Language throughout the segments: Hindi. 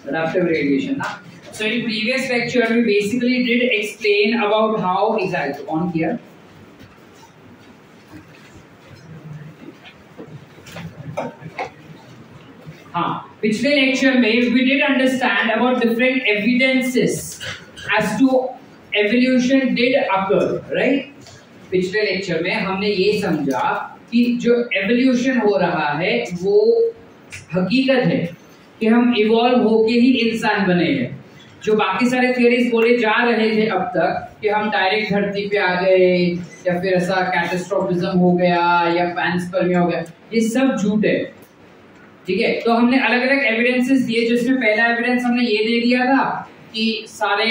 Adaptive radiation ना. So in previous lecture we basically did explain about how exactly on here. हाँ, पिछले लेक्चर में we did understand about different evidences as to evolution did occur, right? पिछले लेक्चर में हमने ये समझा कि जो evolution हो रहा है वो हकीकत है कि हम इवॉल्व होके ही इंसान बने हैं। जो बाकी सारे थियरीज बोले जा रहे थे अब तक कि हम डायरेक्ट धरती पे आ गए या फिर ऐसा कैटास्ट्रोफिज्म हो गया या पैनस्पर्मिया हो गया, ये सब झूठ है। ठीक है, तो हमने अलग अलग एविडेंसेस दिए, जिसमें पहला एविडेंस हमने ये दे दिया था कि सारे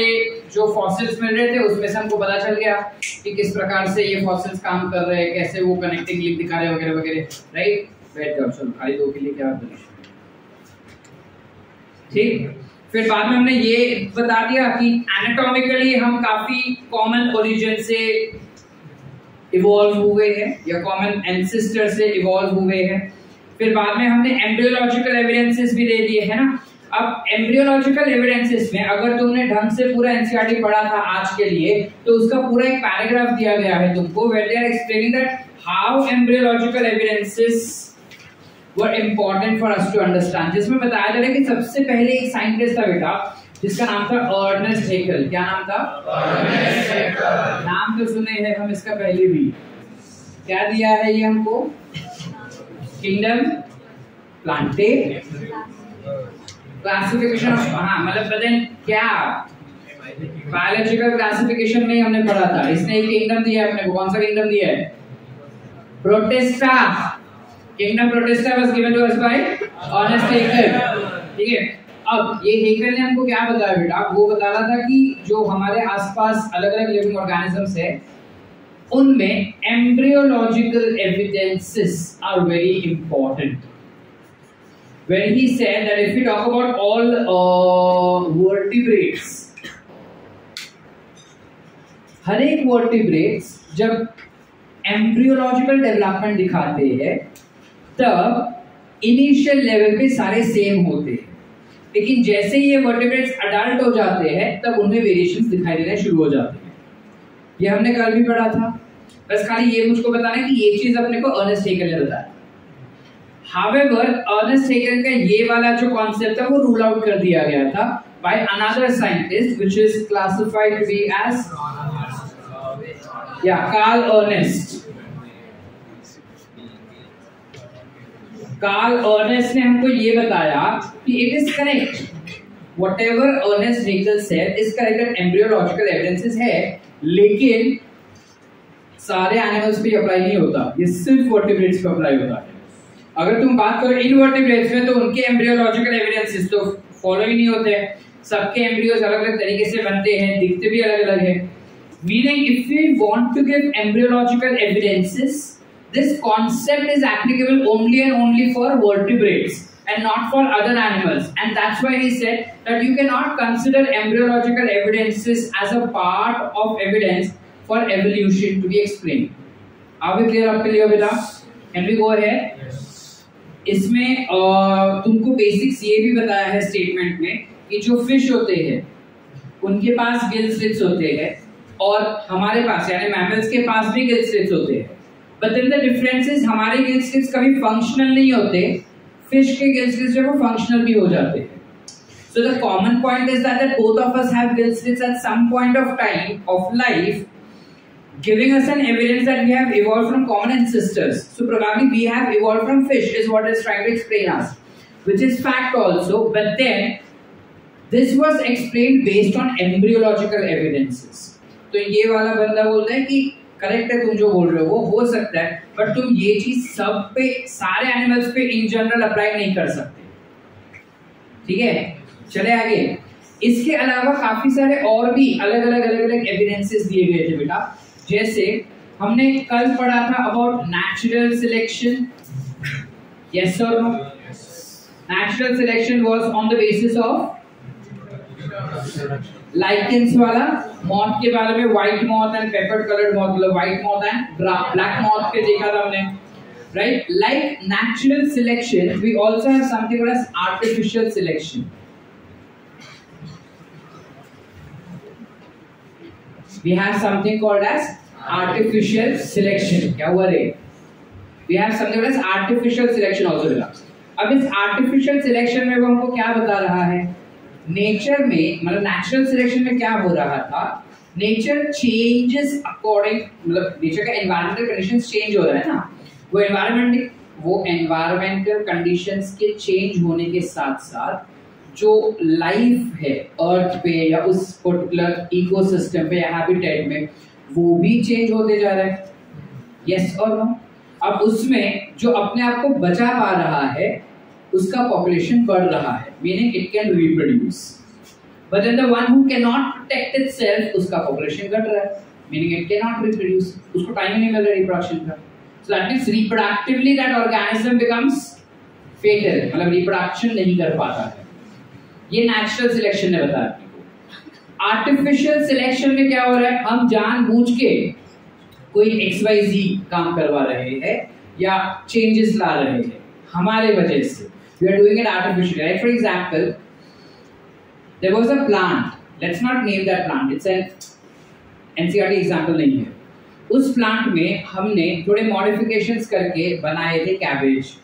जो फॉसिल्स मिल रहे थे उसमें से हमको पता चल गया कि किस प्रकार से ये फॉसिल्स काम कर रहे हैं, कैसे वो कनेक्टिंग लिंक दिखा रहे हैं वगैरह वगैरह, राइट? बैठ जाओ, चलो खाली दो के लिए क्या होता है। ठीक, फिर बाद में हमने ये बता दिया कि एनाटॉमिकली हम काफी कॉमन ओरिजिन से इवॉल्व हुए हैं या कॉमन एंसेस्टर से इवॉल्व हुए हैं। फिर बाद में हमने एम्ब्रियोलॉजिकल एविडेंसेस भी दे दिए है ना। अब एम्ब्रियोलॉजिकल एविडेंसेस में अगर तुमने ढंग से पूरा एनसीईआरटी पढ़ा था आज के लिए, तो उसका पूरा एक पैराग्राफ दिया गया है तुमको, where they are explaining that how embryological evidences were important for us to understand, जिसमें बताया जा रहा है कि सबसे पहले एक साइंटिस्ट था बेटा जिसका नाम था अर्नेस्ट हेकल। क्या नाम था? Ernst Haeckel. नाम तो सुने हैं हम इसका पहले भी। क्या दिया है ये हमको? किंगडम प्लांटे क्लासिफिकेशन ऑफ, हाँ मतलब बदन क्या बायोलॉजिकल क्लासिफिकेशन में हमने पढ़ा था। इसने एक किंगडम दिया है अपने को। कौन सा किंगडम दिया है? Protista. Kingdom protista was given to us by Ernst Haeckel. ठीक है, अब ये हेकल ने हमको क्या बताया बेटा? वो बता रहा था कि जो हमारे आसपास अलग अलग लिविंग ऑर्गेनिजम्स है उनमें embryological evidences are very important. When he said that if we talk about all vertebrates, हर एक वर्टिब्रेट्स जब एम्ब्रियोलॉजिकल डेवलपमेंट दिखाते हैं तब इनिशियल लेवल पे सारे सेम होते हैं, लेकिन जैसे ये वर्टिब्रेट्स अडल्ट हो जाते हैं तब उनमें वेरिएशंस दिखाई देना शुरू हो जाते हैं। ये हमने कल भी पढ़ा था। बस खाली ये मुझको बताना कि ये चीज अपने को अर्नेस्ट हेकल ने बताया। However, अर्नेस्ट हेकल का ये वाला जो कॉन्सेप्ट था वो रूल आउट कर दिया गया था by another scientist which is classified to be as Karl Ernst. Karl Ernst ने हमको ये बताया कि it is correct, whatever Ernst Haeckel said is correct that embryological evidences है, लेकिन सारे एनिमल्स पे अप्लाई नहीं होता, ये सिर्फ वर्टिब्रेट्स पे अप्लाई होता है। अगर तुम बात करो इनवर्टिब्रेट्स में तो उनके एम्ब्रियोलॉजिकल एविडेंसेस तो फॉलो ही नहीं होते। सबके एम्ब्रियोज अलग अलग तरीके से बनते हैं, दिखते भी अलग अलग है। Meaning, if we want to give embryological evidences, this concept is applicable only and only for vertebrates and not for other animals. And that's why he said that you cannot consider embryological evidences as a part of evidence for evolution to be explained. Are we clear up till here, beta? Can we go ahead? Yes. इसमें तुमको बेसिक्स ये भी बताया है स्टेटमेंट में कि जो फिश होते हैं उनके पास गिल स्लिट्स होते हैं और हमारे पास यानी मैमल्स के पास भी गिल स्लिट्स होते हैं। But then the difference is हमारे गिल स्लिट्स कभी फंक्शनल नहीं होते, फिश के गिल स्लिट्स जो वो फंक्शनल भी हो जाते हैं। So the common point is that both of us have gill slits at some point of time of life, giving us an evidence that we have evolved from common ancestors. So probably we have evolved from fish is what is trying to explain us, which is fact also, but then this was explained based on embryological evidences. तो ये वाला बंदा बोलता है कि करेक्ट है तुम जो बोल रहे हो, वो हो सकता है, बट तुम ये चीज सब पे सारे एनिमल्स पे इन जनरल अप्लाई नहीं कर सकते। ठीक है, चले आगे। इसके अलावा काफी सारे और भी अलग अलग एविडेंसेस दिए गए थे बेटा। जैसे हमने कल पढ़ा था अबाउट नेचुरल सिलेक्शन, यस और no? Natural selection was on the basis of lichens वाला मॉथ के बारे में, white moth and pepper coloured moth, मतलब white moth and black moth के देखा था हमने। right? Like natural selection, we also have something called as artificial selection. We have something called as artificial selection. क्या हुआ रे? We have something called as artificial selection also मिला. अब इस artificial selection में वो हमको क्या बता रहा है? नेचर में, मतलब नेचुरल सिलेक्शन में क्या हो रहा था? नेचर चेंजेस अकॉर्डिंग, मतलब नेचर का एनवायरमेंटल कंडीशंस चेंज हो रहा है ना, वो एनवायरमेंटल कंडीशंस के चेंज होने के साथ साथ जो लाइफ है अर्थ पे या उस पर्टिकुलर इकोसिस्टम पे या हैबिटेट में, वो भी चेंज होते जा रहा है. यस और नो? अब उसमें जो अपने आप को बचा पा रहा है उसका पॉपुलेशन बढ़ रहा है, meaning it can reproduce. But then the one who can not protect itself, उसका पॉपुलेशन घट रहा है, meaning it can not reproduce. उसको टाइम ही नहीं मिल रहा रिप्रोडक्शन का. So that means reproductively that organism becomes fatal, मतलब रिप्रोडक्शन नहीं कर पाता है. ये नेचुरल सिलेक्शन ने बताया आपको. आर्टिफिशियल सिलेक्शन में क्या हो रहा है? हम जानबूझ के कोई XYZ काम करवा रहे हैं या चेंजेस ला रहे हैं हमारे वजह से. We are doing it artificially. Like for example, there was a plant. Let's not name that plant. It's an NCERT example नहीं है. उस प्लांट में हमने थोड़े मॉडिफिकेशंस करके बनाए थे कैबेज.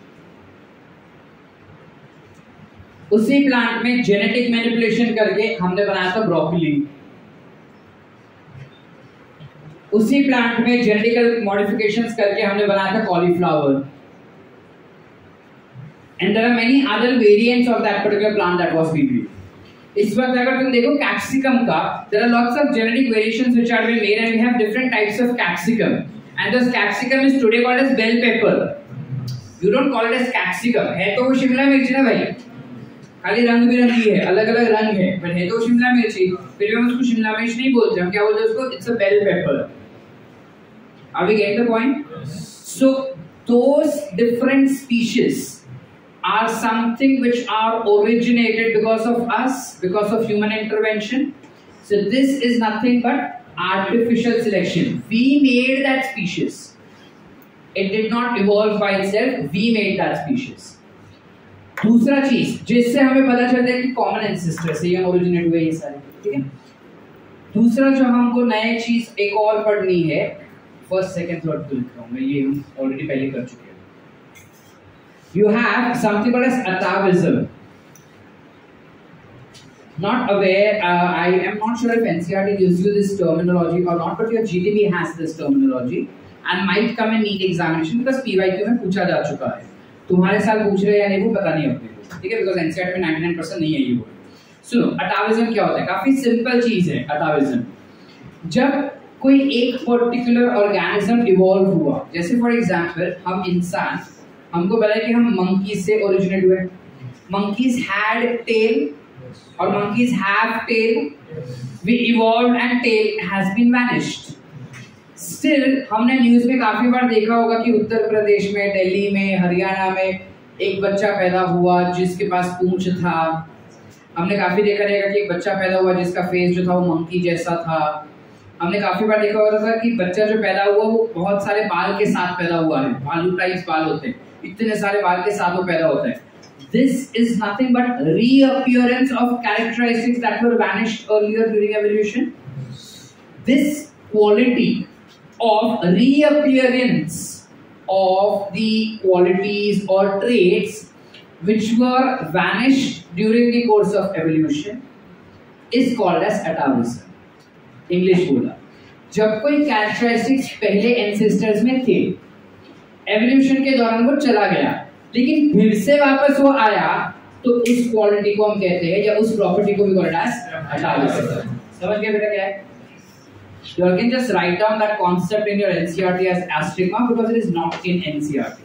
उसी प्लांट में जेनेटिक मैनिपुलेशन करके हमने बनाया था ब्रोकली. उसी प्लांट में जेनेटिकल मॉडिफिकेशंस करके हमने बनाया था cauliflower. And there are many other variants of that particular plant that was being made. इस वक्त अगर तुम देखो कैप्सिकम का, there are lots of genetic variations which are being made and we have different types of capsicum. And this capsicum is today called as bell pepper. You don't call it as capsicum. है तो वो शिमला मिर्च ना भाई, खाली रंग बिरंगी है, अलग अलग रंग है, पर है तो शिमला मिर्च ही. फिर हम उसको शिमला मिर्च नहीं बोलते, हम क्या बोलते हैं उसको? It's a bell pepper. Are we getting the point? So those different species are something which are originated because of us, because of human intervention. So this is nothing but artificial selection. We made that species. It did not evolve by itself. We made that species. दूसरा चीज जिससे हमें पता चलता है कि कॉमन एंसेस्टर से ये ओरिजिनेट हुए ये सारे, ठीक है. दूसरा जो हमको नया चीज एक और पढ़नी है, फर्स्ट सेकंड थर्ड तो लिख रहा हूँ मैं, ये हम ऑलरेडी पहले कर चुके हैं. You have something called as atavism. Not aware, I am not sure if NCERT gives you this terminology or not, but your GTB has this terminology and might come in NEET examination because PYQ में पूछा जा चुका है. तुम्हारे साथ पूछ रहे हैं या नहीं वो पता नहीं अपने को, ठीक है, because NCERT में 99% नहीं है ये वो. सुनो, atavism क्या होता है? काफी सिंपल चीज है atavism. जब कोई एक पर्टिकुलर ऑर्गेनिज्म इवॉल्व हुआ, जैसे फॉर एग्जांपल हम इंसान, हमको पता है कि हम मंकीज से ओरिजिनेट हुए. मंकीज हैड टेल और monkeys have tail. We evolved and tail has been vanished. Still हमने न्यूज में काफी बार देखा होगा कि उत्तर प्रदेश में, दिल्ली में, हरियाणा में एक बच्चा पैदा हुआ जिसके पास पूंछ था. हमने काफी देखा रहेगा कि एक बच्चा पैदा हुआ जिसका फेस जो था वो मंकी जैसा था. हमने काफी बार देखा होगा कि बच्चा जो पैदा हुआ वो बहुत सारे बाल के साथ पैदा हुआ है, भालू टाइप बाल होते हैं, इतने सारे बाल के साथ वो पैदा होता है. This is nothing but reappearance of characteristics that were vanished earlier during evolution. This quality of reappearance of the qualities or traits which were vanished during the course of evolution is called as atavism. English बोला, जब कोई characteristics पहले ancestors में थे, एवोल्यूशन के दौरान वो चला गया, लेकिन फिर से वापस वो आया, तो उस क्वालिटी को हम कहते हैं या उस प्रॉपर्टी को भी कॉल्ड एज atavism. समझ गए बेटा क्या है? You can just write down that concept in your NCERT as asterisk mark because it is not in NCERT.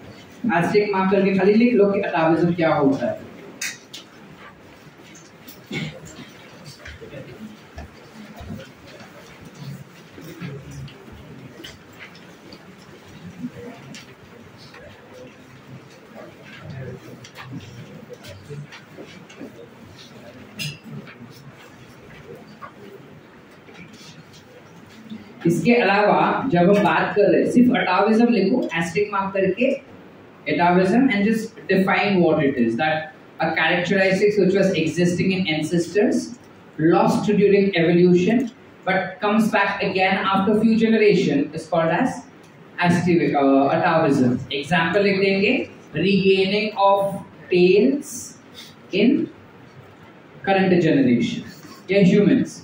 Asterisk mark करके खाली लिख लो कि atavism क्या होता है. इसके अलावा जब हम बात कर रहे हैं, सिर्फ अटाविज्म लिखो एस्टेरिक मार्क करके, atavism, and just define what it is. That a characteristic which was existing in ancestors, lost during evolution, but comes back again after few generation is called as atavism. Example लिख देंगे, regaining of tails in current generation या humans.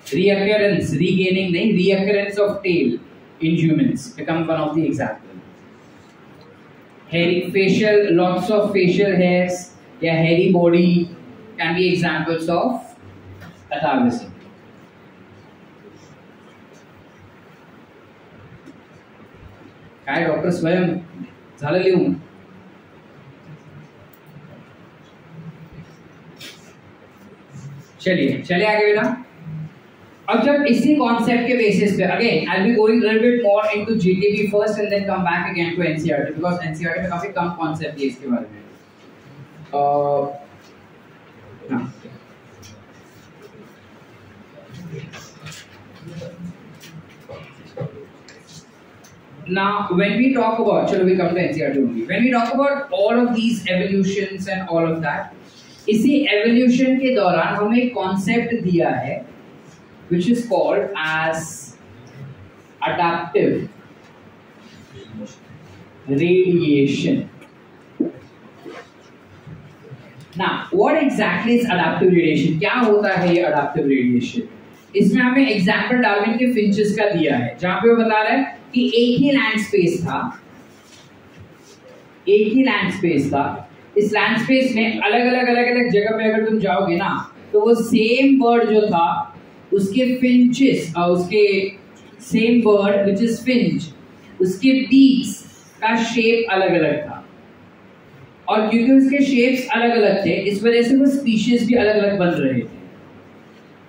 Reoccurrence, regaining नहीं, reoccurrence of tail in humans become one of the example. Hairy facial, lots of facial hairs या hairy body can be examples of atavism. काय डॉक्टर स्वयं झालं लिहून? चलिए आगे बेटा। अब जब इसी कॉन्सेप्ट के बेसिस पे again I will be going little bit more into GTB first and then come back again to NCERT, because NCERT में काफी कम कॉन्सेप्ट है इसके बारे में। Now, when we talk about, shall we come to NCERT only? When we talk about all of these evolutions and all of that, इसी evolution के दौरान हमें एक concept दिया है, which is called as adaptive radiation. Now, what exactly is adaptive radiation? क्या होता है ये adaptive radiation? इसमें हमें एग्जाम्पल डार्विन के फिंचेस का दिया है, जहां पे वो बता रहा है कि एक ही लैंड स्पेस था, इस लैंड स्पेस में अलग अलग जगह पे अगर तुम जाओगे ना, तो वो सेम बर्ड जो था उसके फिंचेस और उसके same bird which is Finch, उसके बीक्स का शेप अलग अलग था, और क्योंकि उसके शेप्स अलग अलग थे इस वजह से वो स्पीशीज भी अलग अलग बन रहे थे।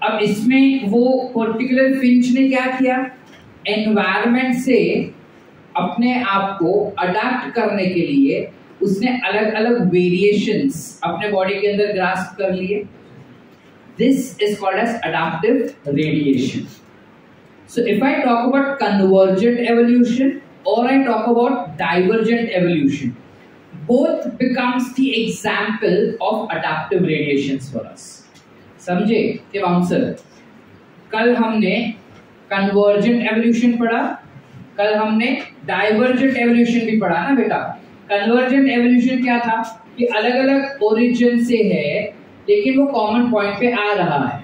अब इसमें वो पर्टिकुलर फिंच ने क्या किया, एनवायरनमेंट से अपने आप को अडैप्ट करने के लिए उसने अलग अलग वेरिएशंस अपने बॉडी के अंदर ग्रास्प कर लिए। This is called as adaptive radiation. So if I talk about convergent evolution और I talk about divergent evolution, both becomes the example of adaptive radiations for us. समझे कि बाउंसर, कल हमने कन्वर्जेंट एवोल्यूशन पढ़ा, कल हमने डाइवर्जेंट एवोल्यूशन भी पढ़ा ना बेटा। कन्वर्जेंट एवोल्यूशन क्या था कि अलग अलग ओरिजिन से है लेकिन वो कॉमन पॉइंट पे आ रहा है,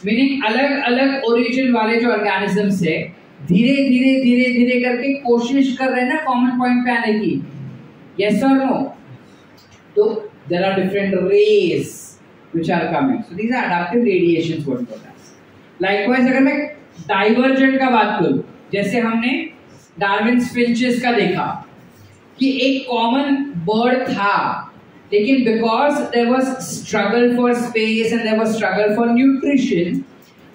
मीनिंग अलग अलग ओरिजिन वाले जो ऑर्गेनिजम्स है धीरे करके कोशिश कर रहे हैं ना कॉमन पॉइंट पे आने की। यस और नो? तो there are different race which are coming. So these are adaptive radiations what we call as. Likewise अगर मैं डाइवर्जेंट का बात करूं, जैसे हमने डार्विन्स फिंचेस का देखा कि एक कॉमन बर्ड था, लेकिन because there was struggle for space and there was struggle for nutrition,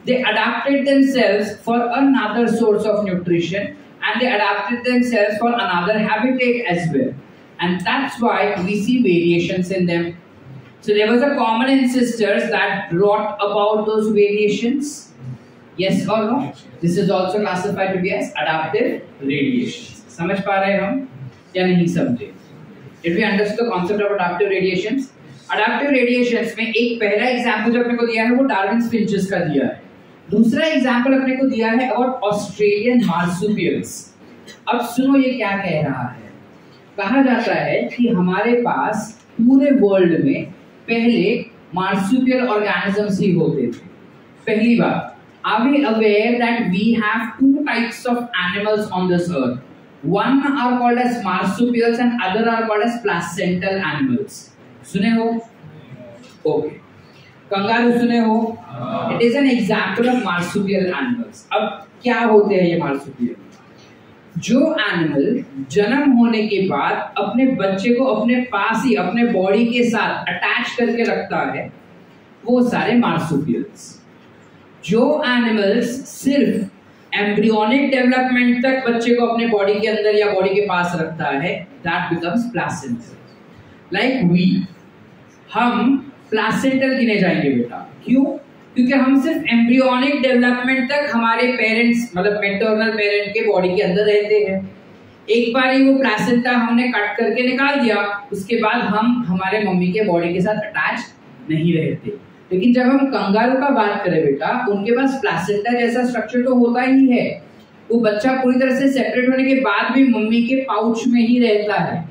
they adapted themselves for another source of nutrition and they adapted themselves for another habitat as well, and that's why we see variations in them. So there was a common ancestors that brought about those variations. Yes or no? This is also classified to be as adaptive radiation. समझ पा रहे हैं हम या नहीं समझे? If we understand the concept of adaptive radiations, adaptive radiations में एक पहला एग्जाम्पल जो अपने को दिया है वो डार्विन्स फिंचेस का दिया है। दूसरा एग्जाम्पल अपने को दिया है अबाउट ऑस्ट्रेलियन मार्सुपियल्स। अब सुनो ये क्या कह रहा है। कहा जाता है कि हमारे पास पूरे वर्ल्ड में पहले मार्सुपियल ऑर्गेनिजम्स ही होते थे। पहली बात, are we aware that we have two types of animals on this earth, one are called as marsupials and other are called as placental animals. सुने हो? ओके। कंगारू सुने हो? It is an example of marsupial animals. अब क्या होते हैं ये मार्सुपियल? जो एनिमल जन्म होने के बाद अपने बच्चे को अपने पास ही अपने बॉडी के साथ अटैच करके रखता है वो सारे मार्सुपियल्स। जो एनिमल्स सिर्फ एम्ब्रियोनिक डेवलपमेंट तक बच्चे को अपने बॉडी के अंदर या बॉडी के पास रखता है, that becomes placental. Like we, हम प्लासेंटल गिने जाएंगे बेटा। क्यों? क्योंकि हम सिर्फ एम्ब्रियोनिक डेवलपमेंट तक हमारे पेरेंट्स मतलब मैटरनल पेरेंट के बॉडी के अंदर रहते हैं। एक बार ही वो प्लेसेंटा हमने कट करके निकाल दिया, उसके बाद हम हमारे मम्मी के बॉडी के साथ अटैच नहीं रहते। लेकिन जब हम कंगारू का बात करें बेटा, उनके पास प्लेसेंटा जैसा स्ट्रक्चर तो होता ही है। वो बच्चा पूरी तरह से सेपरेट होने के बाद भी मम्मी के पाउच में ही रहता है।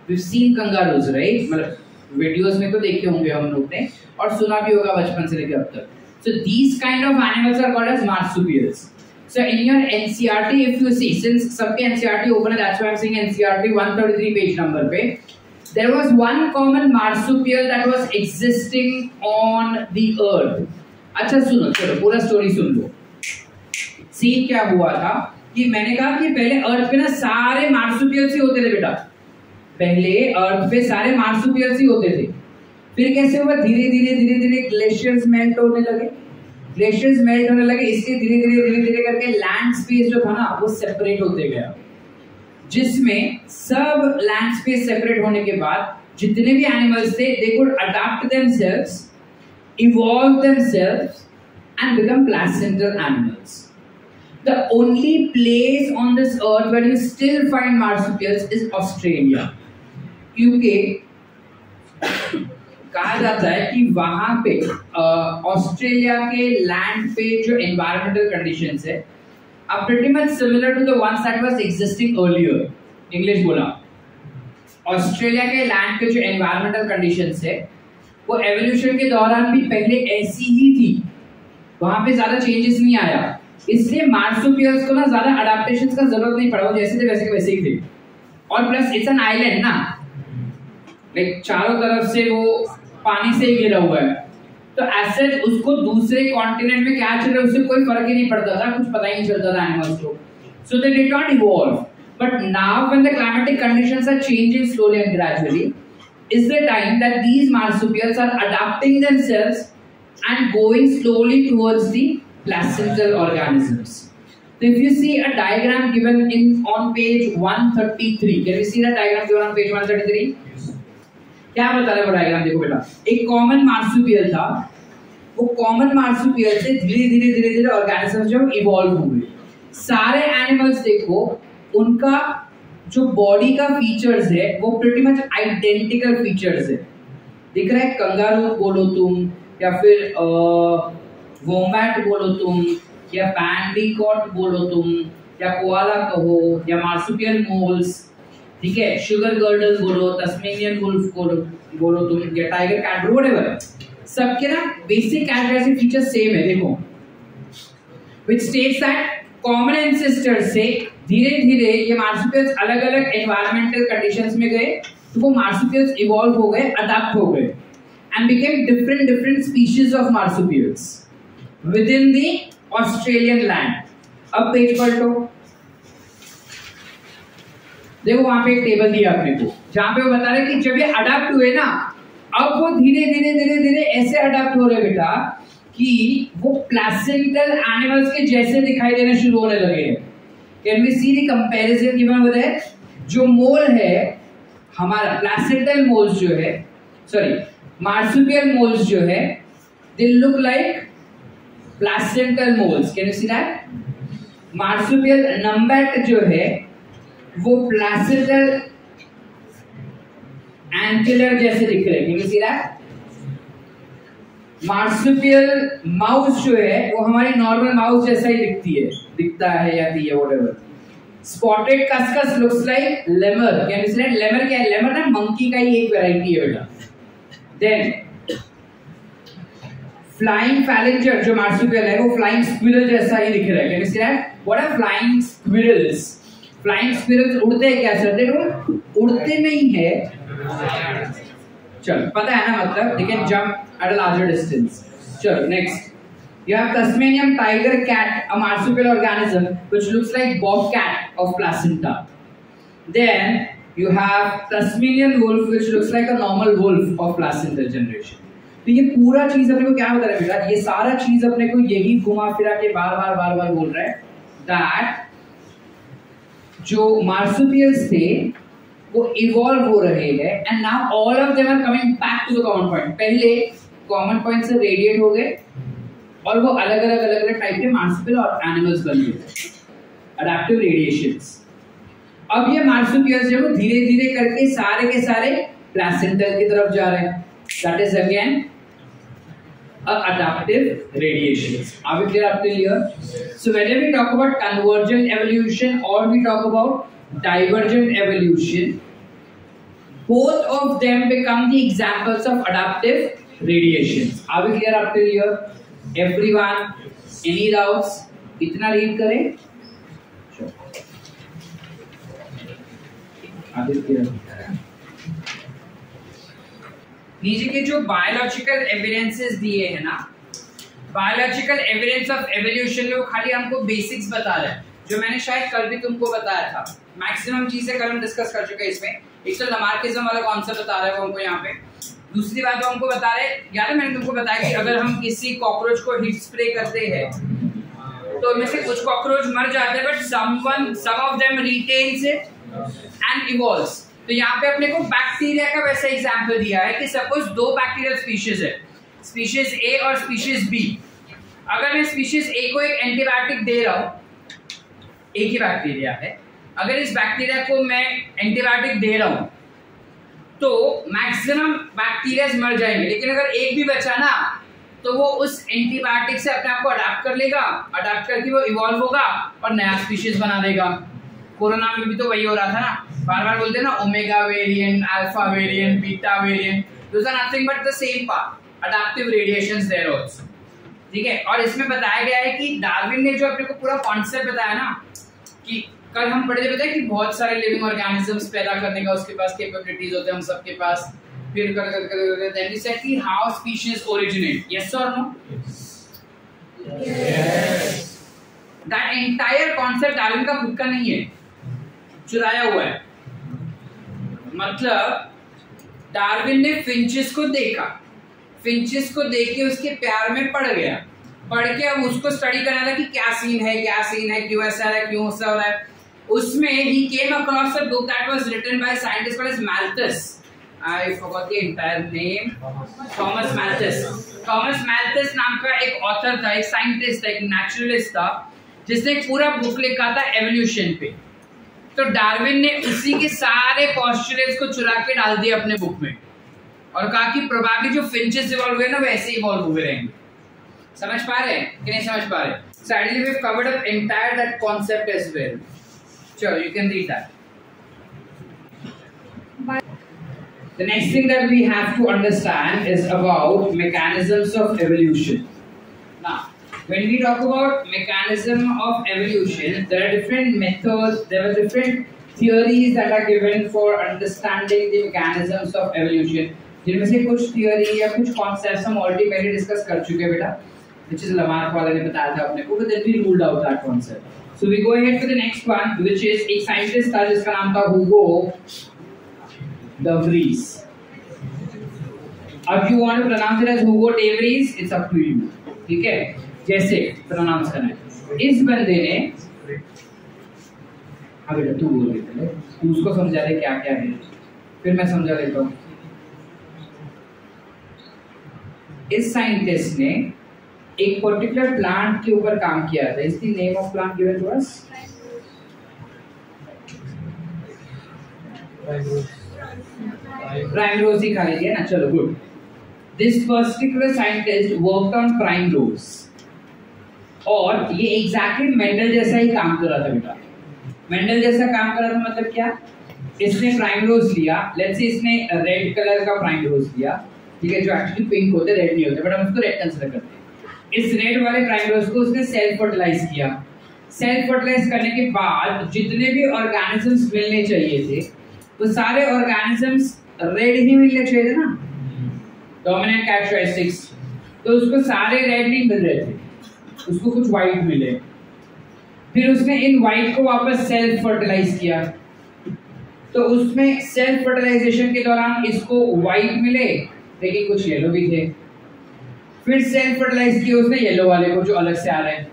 We've seen kangaroos, right? मतलब वीडियोस में तो देखे होंगे हम लोग ने और सुना भी होगा बचपन से लेकर अब तक। So these kind of animals are called as marsupials. So in your NCERT, if you see, since सबके NCERT open है, that's why I'm saying NCERT 133 page number पे, there was one common marsupial that was existing on the earth. अच्छा सुनो, चलो पूरा स्टोरी सुन लो। सीन क्या हुआ था कि मैंने कहा कि पहले अर्थ पे ना सारे मार्सुपियल्स ही होते थे बेटा। पहले अर्थ पे सारे मार्सुपियल्स ही होते थे। फिर कैसे हुआ, धीरे धीरे ग्लेशियर्स मेल्ट होने लगे। ग्लेशियर्स मेल्ट होने लगे, इसलिए धीरे धीरे करके लैंड स्पेस जो था ना वो सेपरेट होते गया, जिसमें सब लैंड स्पेस सेपरेट होने के बाद जितने भी एनिमल्स थे, they could adopt themselves, evolve themselves and become placental animals. The only place on this earth where you still find marsupials is Australia, क्योंकि कहा जाता है कि वहां पे ऑस्ट्रेलिया के लैंड पे जो एनवायरमेंटल कंडीशंस है are pretty much similar to the ones that was existing earlier. English बोला, ऑस्ट्रेलिया के लैंड पे जो एनवायरमेंटल कंडीशंस है वो एवोल्यूशन के दौरान भी पहले ऐसी ही थी, वहां पे ज्यादा चेंजेस नहीं आया। इसलिए मार्सुपियल्स को ना ज्यादा अडैप्टेशंस का जरूरत नहीं पड़ा, वो जैसे थे वैसे के वैसे ही थे। और प्लस इट्स एन आइलैंड ना, लाइक चारों तरफ से वो पानी से ही घिरा हुआ है, तो एसेट उसको दूसरे कॉन्टिनेंट में क्या चल रहा है उससे कोई फर्क ही नहीं पड़ता था, कुछ पता ही नहीं चलता था एनिमल्स को। So they did not evolve, but now when the climatic conditions are changing slowly and gradually is the time that these marsupials are adapting themselves and going slowly towards the placental organisms. So if you see a diagram given on page 133, can you see that diagram given on page 133? क्या बता रहा है वो डायग्राम? देखो बेटा, एक कॉमन मार्सुपियल था, वो कॉमन मार्सुपियल से धीरे धीरे ऑर्गेनिजम्स जो इवॉल्व हुए। सारे एनिमल्स देखो, उनका जो बॉडी का फीचर्स है वो प्रीटी मच आइडेंटिकल फीचर्स है। दिख रहा है, कंगारू बोलो तुम, या फिर वोम्बैट बोलो तुम, या पैंडीकॉट बोलो तुम, या कोआला कहो, या मार्सुपियल मोल्स, ठीक है, शुगर गर्डल बोलो, तस्मेनियन वुल्फ बोलो तुम, या टाइगर कैट, व्हाटएवर, सबके ना बेसिक कैरेक्टरिस्टिक फीचर्स सेम है। देखो, which states that common ancestors से धीरे धीरे ये मार्सुपियल्स अलग अलग एनवायरमेंटल कंडीशंस में गए, तो वो मार्सुपियल्स इवॉल्व हो गए, अडॉप्ट हो गए and became different species of marsupials with in the Australian land. अब पेज पलटो, देखो वहां पे एक टेबल दिया अपने को, जहां पे वो बता रहे कि जब ये अडॉप्ट हुए ना, अब वो धीरे धीरे ऐसे अडॉप्ट हो रहे बेटा कि वो प्लेसेंटल एनिमल्स के जैसे दिखाई देने शुरू होने लगे हैं। Can we see the comparison given over there? जो मोल है हमारा, प्लेसेंटल मोल्स जो है, सॉरी मार्सुपियल मोल्स जो है, they look like placental moles. Can you see that? Marsupial numbat जो है वो प्लेसेंटल एंटिलर जैसे दिख रहे हैं। Can you see that? Marsupial mouse जो है वो हमारी नॉर्मल माउस जैसा ही दिखता है या दी है, whatever. Spotted cuscus looks like lemur. Can you see that? Lemur क्या है? लेमर ना मंकी का ही एक वैरायटी है बेटा। देन फ्लाइंग फैलेंजर जो मार्सुपियल है वो फ्लाइंग स्क्विरल जैसा ही दिख रहा है। Can you see that? What are flying squirrels? Flying squirrels उड़ते हैं क्या सर? देखो उड़ते नहीं है, चलो पता है ना, मतलब they can jump at a larger distance. चलो next, you have Tasmanian tiger cat, a marsupial organism which looks like bobcat of placenta. Then you have Tasmanian wolf which looks like a normal wolf of placental generation. तो ये पूरा चीज अपने को क्या बता रहा है बेटा? ये सारा चीज अपने को यही घुमा फिरा के बार बार बोल रहा है that जो मार्सुपियल्स थे वो इवॉल्व हो रहे हैं and now all of them are coming back to the common point. पहले कॉमन पॉइंट से रेडिएट हो गए और वो अलग अलग टाइप के मार्सुपियल और एनिमल्स बन गए, अडैप्टिव रेडिएशंस। अब ये मार्सुपियल्स जो धीरे धीरे करके सारे के सारे प्लेसेंटल की तरफ जा रहे हैं. That is again adaptive radiations. Are we clear up till here? So whether we talk about convergent evolution or we talk about divergent evolution, both of them become the examples of adaptive radiations. Are we clear up till here? Everyone, any doubts? इतना रीड करें. नीचे के जो बायोलॉजिकल एविडेंसेस दिए हैं ना, बायोलॉजिकल एविडेंस ऑफ एवोल्यूशन में वो खाली हमको बेसिक्स बता रहे हैं, जो मैंने शायद कल भी तुमको बताया था. मैक्सिमम चीजें कल हम डिस्कस कर चुके हैं इसमें. एक तो लमार्किज्म वाला कॉन्सेप्ट बता रहे हैं वो हमको यहाँ पे. दूसरी बात वो हमको बता रहे हैं, याद है मैंने तुमको बताया कि अगर हम किसी कॉकरोच को हीट स्प्रे करते हैं तो उनमें से कुछ कॉकरोच मर जाते हैं, but some of them retains it and evolves. तो यहाँ पे अपने को बैक्टीरिया का वैसा एग्जांपल दिया है कि सपोज दो बैक्टीरियल स्पीशीज है, स्पीशीज ए और स्पीशीज बी. अगर मैं स्पीशीज ए को एक एंटीबायोटिक दे रहा हूं, एक ही बैक्टीरिया है, अगर इस बैक्टीरिया को मैं एंटीबायोटिक दे रहा हूं तो मैक्सिमम बैक्टीरिया मर जाएंगे, लेकिन अगर एक भी बचा ना तो वो उस एंटीबायोटिक से अपने आप को अडाप्ट कर लेगा, अडाप्ट करके वो इवॉल्व होगा और नया स्पीशीज बना देगा. कोरोना में भी तो वही हो रहा था ना, बार बार बोलते हैं ना omega variant, alpha variant, beta variant, those are nothing but the same part, adaptive radiations there also. ठीक है. और इसमें बताया गया है कि डार्विन ने जो अपने को पूरा कॉन्सेप्ट बताया ना, कि कल हम पढ़े थे कि बहुत सारे लिविंग ऑर्गेनिजम्स पैदा करने का उसके पास कैपेबिलिटीज होते हैं, हम सबके पास. फिर देन ही सेड कि हाउ स्पीशीज ओरिजिनेट. यस और no? Yes. That entire concept Darwin का खुद का नहीं है, चुराया हुआ है. मतलब डार्विन ने फिंचेस को देखा, फिंचेस को देख के उसके प्यार में पड़ गया, पढ़ के अब उसको स्टडी करना था कि क्या सीन है, क्या सीन है, क्यों ऐसा है, क्यों ऐसा हो रहा है. उसमें ही came across a book that was written by scientist called as Malthus. I forgot the entire name. Thomas Malthus. Thomas Malthus नाम का एक ऑथर था, एक साइंटिस्ट था, एक नेचुरलिस्ट था, जिसने एक पूरा बुक लिखा था एवोल्यूशन पे. तो डार्विन ने उसी के सारे पोस्टुलेट्स को चुरा के डाल दिया अपने बुक में और कहा कि प्रोबेबली जो फिंचेस इवॉल्व हुए ना वैसे इवॉल्व हुए रहेंगे. समझ पा रहे हैं कि नहीं समझ पा रहे? So ideally we've covered up entire that concept as well. Sure, you can read that. The next thing that we have to understand is about mechanisms of evolution. Now, when we talk about mechanism of evolution, there are different methods, there are different theories that are given for understanding the mechanisms of evolution. जिनमें से कुछ theory या कुछ concepts हम already पहले discuss कर चुके हैं बेटा, which is लामार्क वाले ने बताया था अपने को, but then we ruled out that concept. So we go ahead to the next one, which is एक scientist था जिसका नाम था Hugo de Vries. If you want to pronounce it as Hugo de Vries, it's up to you. ठीक है, जैसे प्रोनाउंस करना है. इस बंदे ने, हाँ बेटा तू बोल रहे, तू उसको समझा दे क्या क्या है, फिर मैं समझा देता हूँ. इस साइंटिस्ट ने एक पर्टिकुलर प्लांट के ऊपर काम किया था. Is the name of plant given to us? Primrose ही खा लीजिए ना, चलो good. This particular scientist worked on primrose और ये एग्जैक्टली मेंडल जैसा ही काम कर रहा था बेटा. मेंडल जैसा काम कर रहा था मतलब क्या? इसने प्राइमरोज लिया, लेट्स से इसने रेड कलर का प्राइमरोज लिया, ठीक है, जो एक्चुअली पिंक होते, रेड नहीं होते, बट हम उसको रेड कंसीडर करते हैं. इस रेड वाले प्राइमरोज को उसने सेल्फ फर्टिलाइज किया. सेल्फ फर्टिलाइज करने के बाद जितने भी ऑर्गेनिजम्स मिलने चाहिए थे वो सारे ऑर्गेनिजम्स रेड ही मिलने चाहिए थे ना, डोमिनेंट कैरेक्टरिस्टिक्स. तो उसको सारे रेड नहीं मिल रहे थे, उसको कुछ व्हाइट मिले. फिर उसने इन व्हाइट को वापस सेल्फ फर्टिलाइज किया. तो उसमें सेल्फ फर्टिलाइजेशन के दौरान इसको व्हाइट मिले लेकिन कुछ येलो भी थे. फिर सेल्फ फर्टिलाइज किया उसने येलो वाले को जो अलग से आ रहे हैं,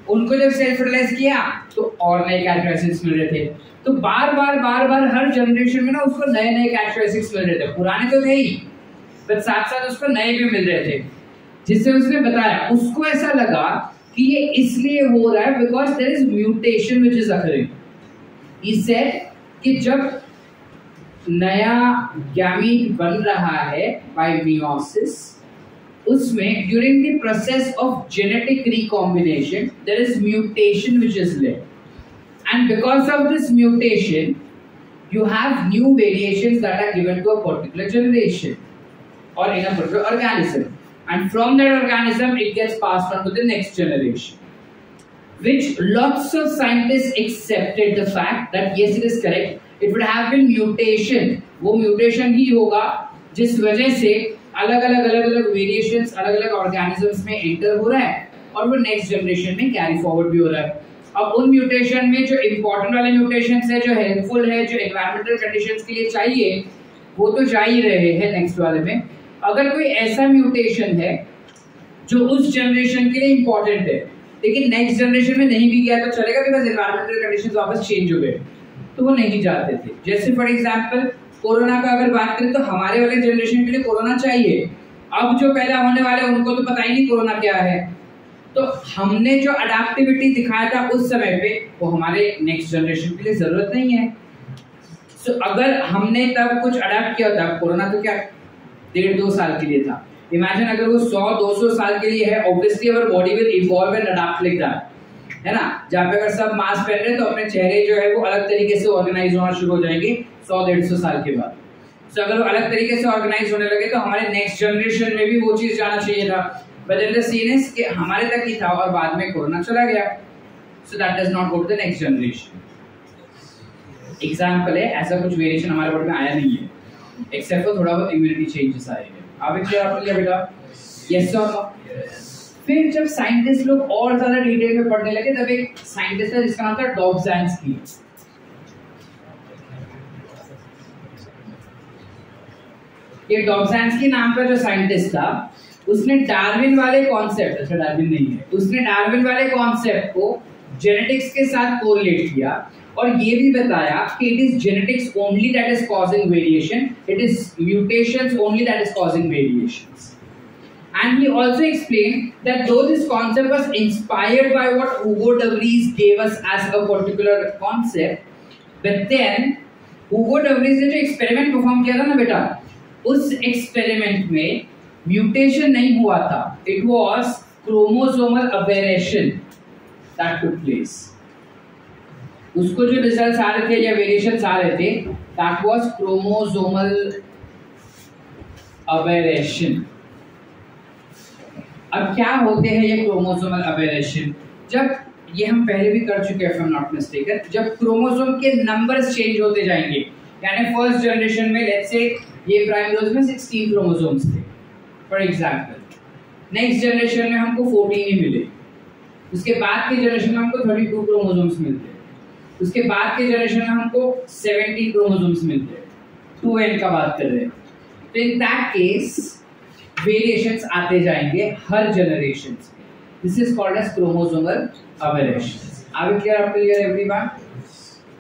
उनको जब सेल्फ फर्टिलाइज किया तो और नए कैरेक्टरिस्टिक्स मिल रहे थे. तो बार बार हर जनरेशन में ना उसको नए नए कैरेक्टरिस्टिक्स मिल रहे थे. पुराने तो थे ही, बट साथ साथ उसको नए भी मिल रहे थे, जिससे उसने बताया, उसको ऐसा लगा कि ये इसलिए हो रहा है because there is mutation which is occurring. He said कि जब नया गैमीट बन रहा है by meiosis, उसमें during the process of genetic recombination there is mutation which is led, and because of this mutation you have new variations that are given to a particular generation or in a particular organism, and from that organism it gets passed on to the next generation, which lots of scientists accepted the fact that yes, it is correct, it would have been mutation. वो mutation ही होगा जिस वजह से अलग अलग वेरिएशंस अलग अलग ऑर्गेनिजम्स में एंटर हो रहा है और वो नेक्स्ट जनरेशन में कैरी फॉरवर्ड भी हो रहा है। अब उन म्यूटेशन में जो इंपॉर्टेंट वाले म्यूटेशंस है, जो हेल्पफुल है, जो एनवायरमेंटल कंडीशंस के लिए चाहिए, वो तो जा ही रहे हैं नेक्स्ट वाले में। अगर कोई ऐसा म्यूटेशन है जो उस जनरेशन के लिए इंपॉर्टेंट है लेकिन नेक्स्ट जनरेशन में नहीं भी गया तो चलेगा, बिकॉज एनवायरमेंटल कंडीशंस वापस चेंज हो गए, तो वो नहीं जाते थे। जैसे फॉर एग्जांपल कोरोना का अगर बात करें तो हमारे वाले जनरेशन के लिए कोरोना चाहिए, अब जो पैदा होने वाले उनको तो पता ही नहीं कोरोना क्या है, तो हमने जो अडेप्टिविटी दिखाया था उस समय पे वो हमारे नेक्स्ट जनरेशन के लिए जरूरत नहीं है। सो अगर हमने तब कुछ अडेप्ट किया था, कोरोना तो क्या 1.5-2 साल के लिए था, इमेजिन अगर वो 100-200 साल के लिए है, obviously our body will evolve and adapt like that, है ना। जहाँ पे अगर सब मास्क पहन रहे हैं तो अपने चेहरे जो है वो अलग तरीके से ऑर्गेनाइज होना शुरू हो जाएंगे 100-150 साल के बाद। तो अगर वो अलग तरीके से ऑर्गेनाइज होने लगे तो हमारे नेक्स्ट जनरेशन में भी वो चीज जाना चाहिए था, बट द सीन इज कि हमारे तक ही था और बाद में कोरोना चला गया, so that does not go to the next generation. Example है, ऐसा कुछ वेरिएशन हमारे बॉडी में आया नहीं है एक्सेप्ट फॉर थोड़ा बहुत इम्यूनिटी चेंजेस आए हैं। अब क्लियर आपको लिया बेटा? यस और नो? फिर जब साइंटिस्ट लोग और ज्यादा डिटेल में पढ़ने लगे तब एक साइंटिस्ट है जिसका नाम था डॉब्ज़ांस्की। ये डॉब्ज़ांस्की नाम का जो साइंटिस्ट था उसने डार्विन वाले कॉन्सेप्ट, अच्छा डार्विन नहीं है, उसने डार्विन वाले कॉन्सेप्ट को जेनेटिक्स के साथ कोरिलेट किया और ये भी बताया कि it is genetics only that is causing variation, it is mutations only that is causing variations. And he also explained that though this concept was inspired by what Hugo de Vries gave us as a particular concept, but then Hugo de Vries ने जो एक्सपेरिमेंट परफॉर्म किया था ना बेटा, उस एक्सपेरिमेंट में म्यूटेशन नहीं हुआ था, it was chromosomal aberration that took place. उसको जो रिजल्ट्स आ रहे थे या वेरिएशंस आ रहे थे दैट वाज क्रोमोसोमल अबेरेशन। अब क्या होते हैं ये क्रोमोसोमल अबेरेशन? जब ये हम पहले भी कर चुके हैं if I am not mistaken, जब क्रोमोसोम के नंबर्स चेंज होते जाएंगे, यानी फर्स्ट जनरेशन में लेट्स से ये प्राइम रोज में 16 क्रोमोसोम्स थे फॉर एग्जांपल, नेक्स्ट जनरेशन में हमको 14 ही मिले, उसके बाद के जनरेशन में हमको 32 क्रोमोसोम्स मिलते, उसके बाद के जनरेशन में हमको 17 क्रोमोसोम्स मिलते, 2n का बात कर रहे हैं। तो इन दैट केस वेरिएशंस आते जाएंगे हर जनरेशन में, this is called as chromosomal aberration. आगे क्लियर आपको क्लियर एवरीवन?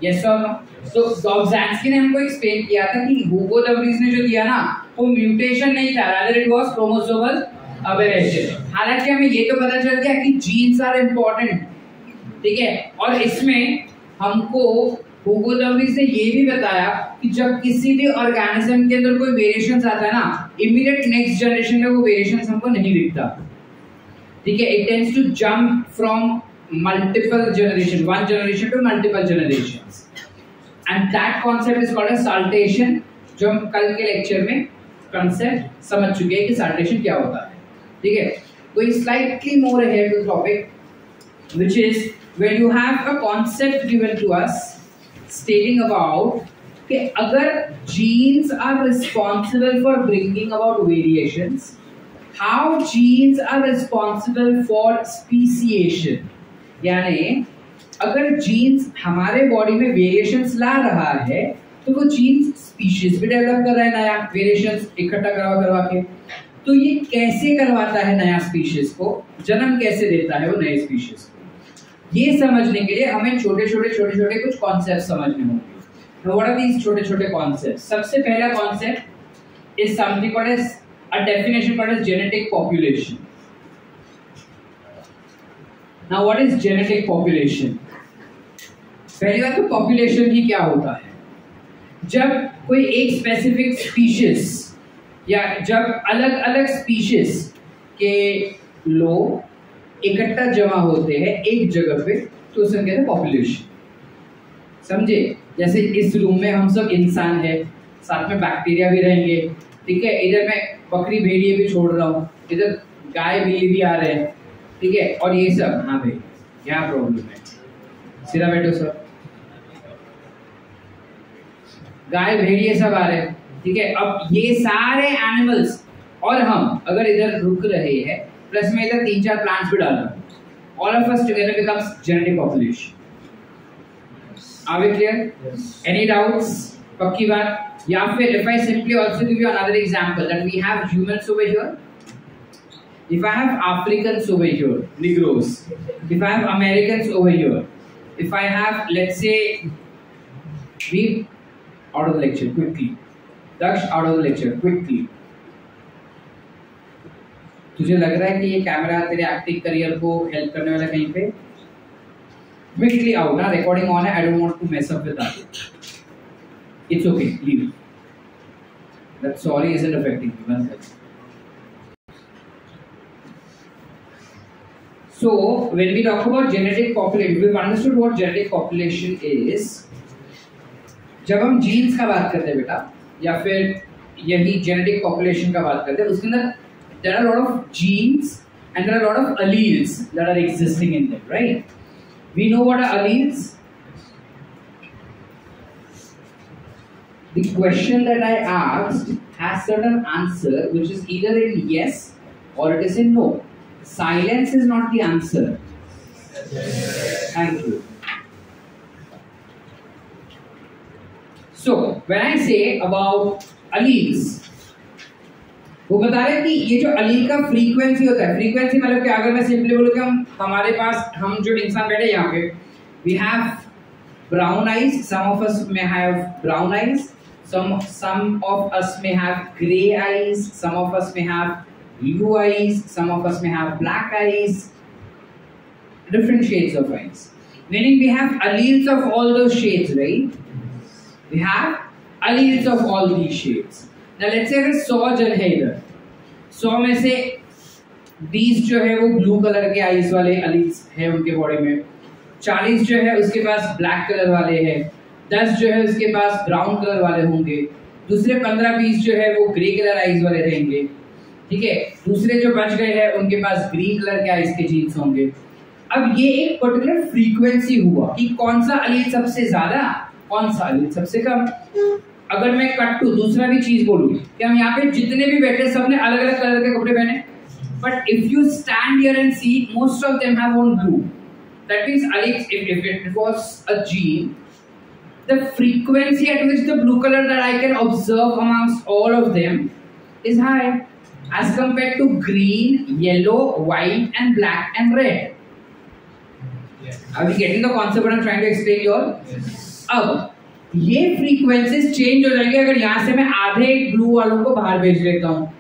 यस और नो? तो डॉब्ज़ांस्की ने हमको एक्सप्लेन किया था कि हुगो de Vries ने जो दिया ना वो म्यूटेशन नहीं था, रादर इट वाज क्रोमोसोमल अबेरेशन। हालांकि हमें ये तो पता चल गया कि जीन्स आर इंपॉर्टेंट, ठीक है, और इसमें हमको हुगो de Vries ने ये भी बताया कि जब किसी भी ऑर्गेनिज्म के अंदर कोई वेरिएशंस आता है ना, इमीडिएट नेक्स्ट जनरेशन में वो वेरिएशंस हमको नहीं दिखता, ठीक है, it tends to jump from multiple generation, one generation to multiple generations, and that concept is called as saltation, जो हम कल के लेक्चर में कॉन्सेप्ट समझ चुके हैं कि साल्टेशन क्या होता है, ठीक है। कोई slightly more ahead to topic which is when you have a concept given to us stating about कि अगर genes are responsible for bringing about variations, how genes are responsible for speciation, यानी अगर genes हमारे बॉडी में variations ला रहा है तो वो genes species भी डेवलप कर रहा है, नया variations इकट्ठा करवा के, तो ये कैसे करवाता है नया species को, जन्म कैसे देता है वो नए species को, ये समझने के लिए हमें छोटे छोटे कुछ कॉन्सेप्ट समझने होंगे। व्हाट आर दीस छोटे छोटे कॉन्सेप्ट? सबसे पहला concept is something called as a definition called as genetic population. Now what is genetic population? पहली बात तो पॉपुलेशन ही क्या होता है, जब कोई एक स्पेसिफिक स्पीशीज या जब अलग अलग स्पीशीज के लोग इकट्ठा जमा होते हैं एक जगह पे, तो उसे कहते हैं पॉपुलेशन। समझे? जैसे इस रूम में हम सब इंसान है, साथ में बैक्टीरिया भी रहेंगे, ठीक है। इधर मैं बकरी भेड़िए भी छोड़ रहा हूँ, इधर गाय बिल्ली भी आ रहे हैं, ठीक है। और ये सब, हाँ भाई क्या प्रॉब्लम है, सीधा बैठो सर, गाय भेड़िए सब आ रहे हैं, ठीक है। अब ये सारे एनिमल्स और हम अगर इधर रुक रहे हैं, प्लस में इधर 3-4 प्लांट्स भी डाल रहा हूँ, all of us together becomes genetic population. Are we clear? Any doubts? पक्की बात? या फिर if I simply also give you another example that we have humans over here, if I have Africans over here, Negroes, if I have Americans over here, if I have, let's say, we out of the lecture quickly, Daksh out of the lecture quickly. तुझे लग रहा है कि ये कैमरा तेरे एक्टिंग करियर को हेल्प करने वाला कहीं पे? Quickly out, ना रिकॉर्डिंग ऑन है, I don't want to mess up with that. It's okay, leave it. That sorry isn't affecting me one second. So when we talk about genetic population, we've understood what genetic population is. जब हम जीन्स का बात करते हैं बेटा, या फिर यही genetic population का बात करते हैं, उसके अंदर there are a lot of genes and there are a lot of alleles that are existing in them, right? We know what are alleles. The question that I asked has certain answer which is either in yes or it is in no. Silence is not the answer. Thank you. So when I say about alleles, वो बता रहे हैं कि ये जो अलील का फ्रीक्वेंसी होता है, फ्रीक्वेंसी मतलब कि अगर मैं सिंपली बोलूँ कि हमारे पास, हम जो इंसान बैठे यहाँ पे, we have brown eyes, some of us may have brown eyes, some of us may have gray eyes, some of us may have blue eyes, some of us may have black eyes, different shades of eyes, meaning we have alleles of all those shades, right? We have alleles of all these shades. Now let's say अगर 100 जन है इधर, 100 में से 20 जो है वो ब्लू कलर के आईज वाले alleles है उनके बॉडी में, 40 जो है उसके पास ब्लैक कलर वाले हैं, 10 जो है उसके पास ब्राउन कलर वाले होंगे, दूसरे 15-20 जो है वो ग्रे कलर आईज वाले रहेंगे, ठीक है। दूसरे जो बच गए हैं उनके पास ग्रीन कलर के आईज के जीन्स होंगे। अब ये एक पर्टिकुलर फ्रीक्वेंसी हुआ कि कौन सा अलील सबसे ज्यादा, कौन सा अलील सबसे कम। अगर मैं कट टू दूसरा भी चीज बोलूं कि हम यहाँ पे जितने भी बैठे सबने अलग अलग कलर के कपड़े पहने, but if you stand here and see most of them have on blue, that means alleles, if it was a gene, the frequency at which the blue color that I can observe amongst all of them is high as compared to green, yellow, white and black and red. Yes. Are you getting the concept what I'm trying to explain here? Yes. अब ये frequencies change हो जाएंगे अगर यहाँ से मैं आधे blue वालों को बाहर भेज देता हूँ,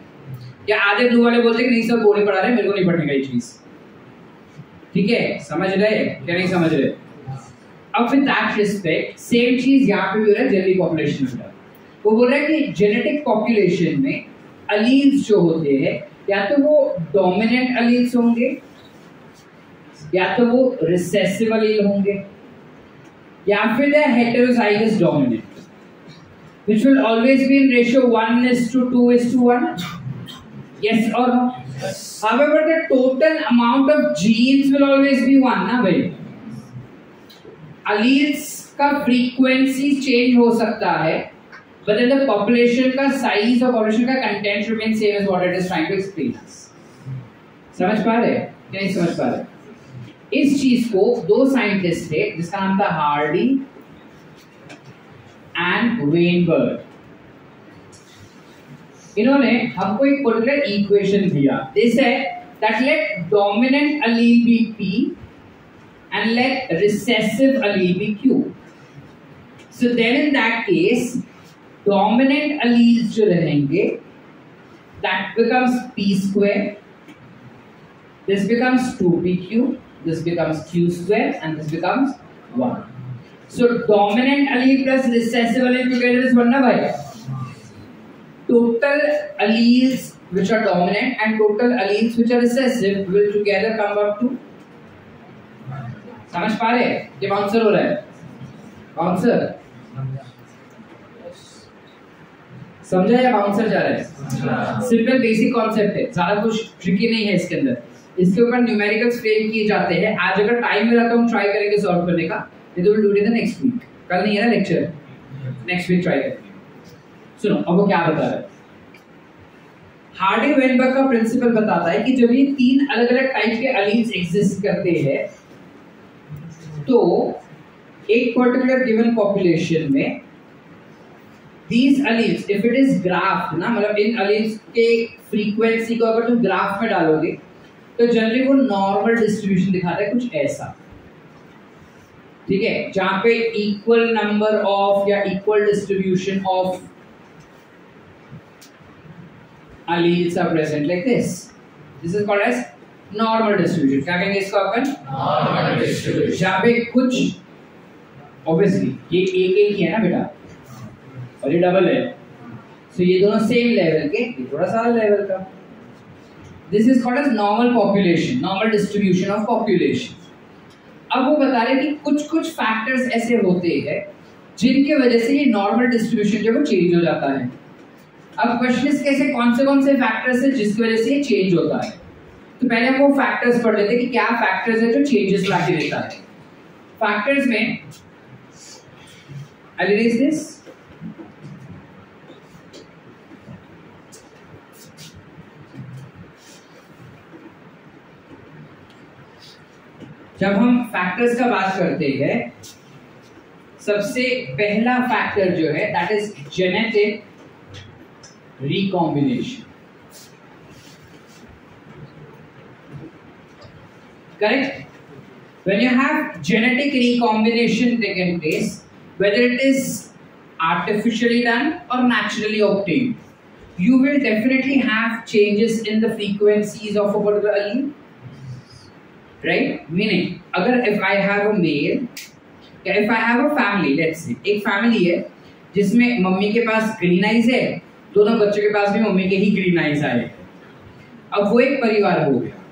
या आधे blue वाले बोलते हैं कि नहीं सब बोले पढ़ा रहे, मेरे को नहीं पढ़ने का ये चीज, ठीक है। समझ रहे क्या नहीं समझ रहे? अब विद दैट रिस्पेक्ट सेम चीज यहाँ पे भी हो रहा है जेनेटिक पॉपुलेशन में। वो बोल रहा है कि जेनेटिक पॉपुलेशन में अलील्स जो होते हैं, या तो वो डोमिनेंट अलील्स होंगे, या तो वो रिसेसिव अलील होंगे, या फिर they heterozygous dominant, which will always be in ratio 1:2:1। Yes or no? However, the total amount of genes will always be 1, ना भाई। alleles का frequency change हो सकता है, but then the population का size और population का content remains same as what it is trying to explain us. समझ पा रहे हैं क्या नहीं समझ पा रहे? इस चीज को दो साइंटिस्ट थे जिसका नाम था हार्डी एंड वेनबर्ग, इन्होंने हमको एक पर्टिकुलर इक्वेशन दिया। They said that let dominant allele be P and let recessive allele be Q. So then in that case dominant alleles जो रहेंगे that becomes P square, this becomes 2PQ, this becomes Q square and this becomes 1. So dominant allele plus recessive allele together is what ना भाई? Total alleles which are dominant and total alleles which are recessive will together come up to, समझ पा रहे? ये बाउंसर हो रहा है, बाउंसर समझा या बाउंसर जा रहा है? सिंपल बेसिक कॉन्सेप्ट है, ज्यादा कुछ ट्रिकी नहीं है इसके अंदर। इसके ऊपर न्यूमेरिकल्स फ्रेम किए जाते हैं। आज अगर टाइम मिला तो हम ट्राई करेंगे सॉल्व करने का, नहीं तो will do it in the next week. कल नहीं है ना लेक्चर, नेक्स्ट वीक ट्राई करेंगे। सुनो अब वो क्या बता रहा है। हार्डी-वेनबर्ग का प्रिंसिपल बताता है कि जब ये तीन अलग अलग टाइप के अलील्स एग्जिस्ट करते हैं तो एक पर्टिकुलर गिवन पॉपुलेशन में these alleles if it is graphed ना, मतलब इन alleles के फ्रीक्वेंसी को अगर तुम ग्राफ में डालोगे तो जनरली वो नॉर्मल डिस्ट्रीब्यूशन दिखाता है कुछ ऐसा, ठीक है, जहां पे इक्वल नंबर ऑफ या equal distribution of alleles are present like this. This is called as normal distribution. क्या कहेंगे इसको अपन? Normal distribution. जहां पे कुछ obviously ये एक ही है ना बेटा और ये डबल है, so ये दोनों सेम लेवल के, ये थोड़ा सा लेवल का। This is called as normal population, normal distribution of population. अब वो बता रहे कि कुछ फैक्टर्स ऐसे होते हैं जिनके वजह से ये नॉर्मल डिस्ट्रीब्यूशन जो है वो चेंज हो जाता है। अब क्वेश्चन इस कैसे कौन से फैक्टर्स है जिसकी वजह से ये चेंज होता है। तो पहले हम वो फैक्टर्स पढ़ लेते हैं कि क्या फैक्टर्स है जो चेंजेस लाके देता है। फैक्टर्स में I'll erase this. जब हम फैक्टर्स का बात करते हैं सबसे पहला फैक्टर जो है that is genetic recombination, correct? When you have genetic recombination taking place, whether it is artificially done or naturally obtained, you will definitely have changes in the frequencies of a particular allele, right? Meaning अगर if I have a male, if I have a family, let's say एक family है जिसमें मम्मी के पास ग्रीन आइज है, दोनों बच्चों के पास भी मम्मी के ही ग्रीन आइज आए, अब वो एक परिवार हो गया।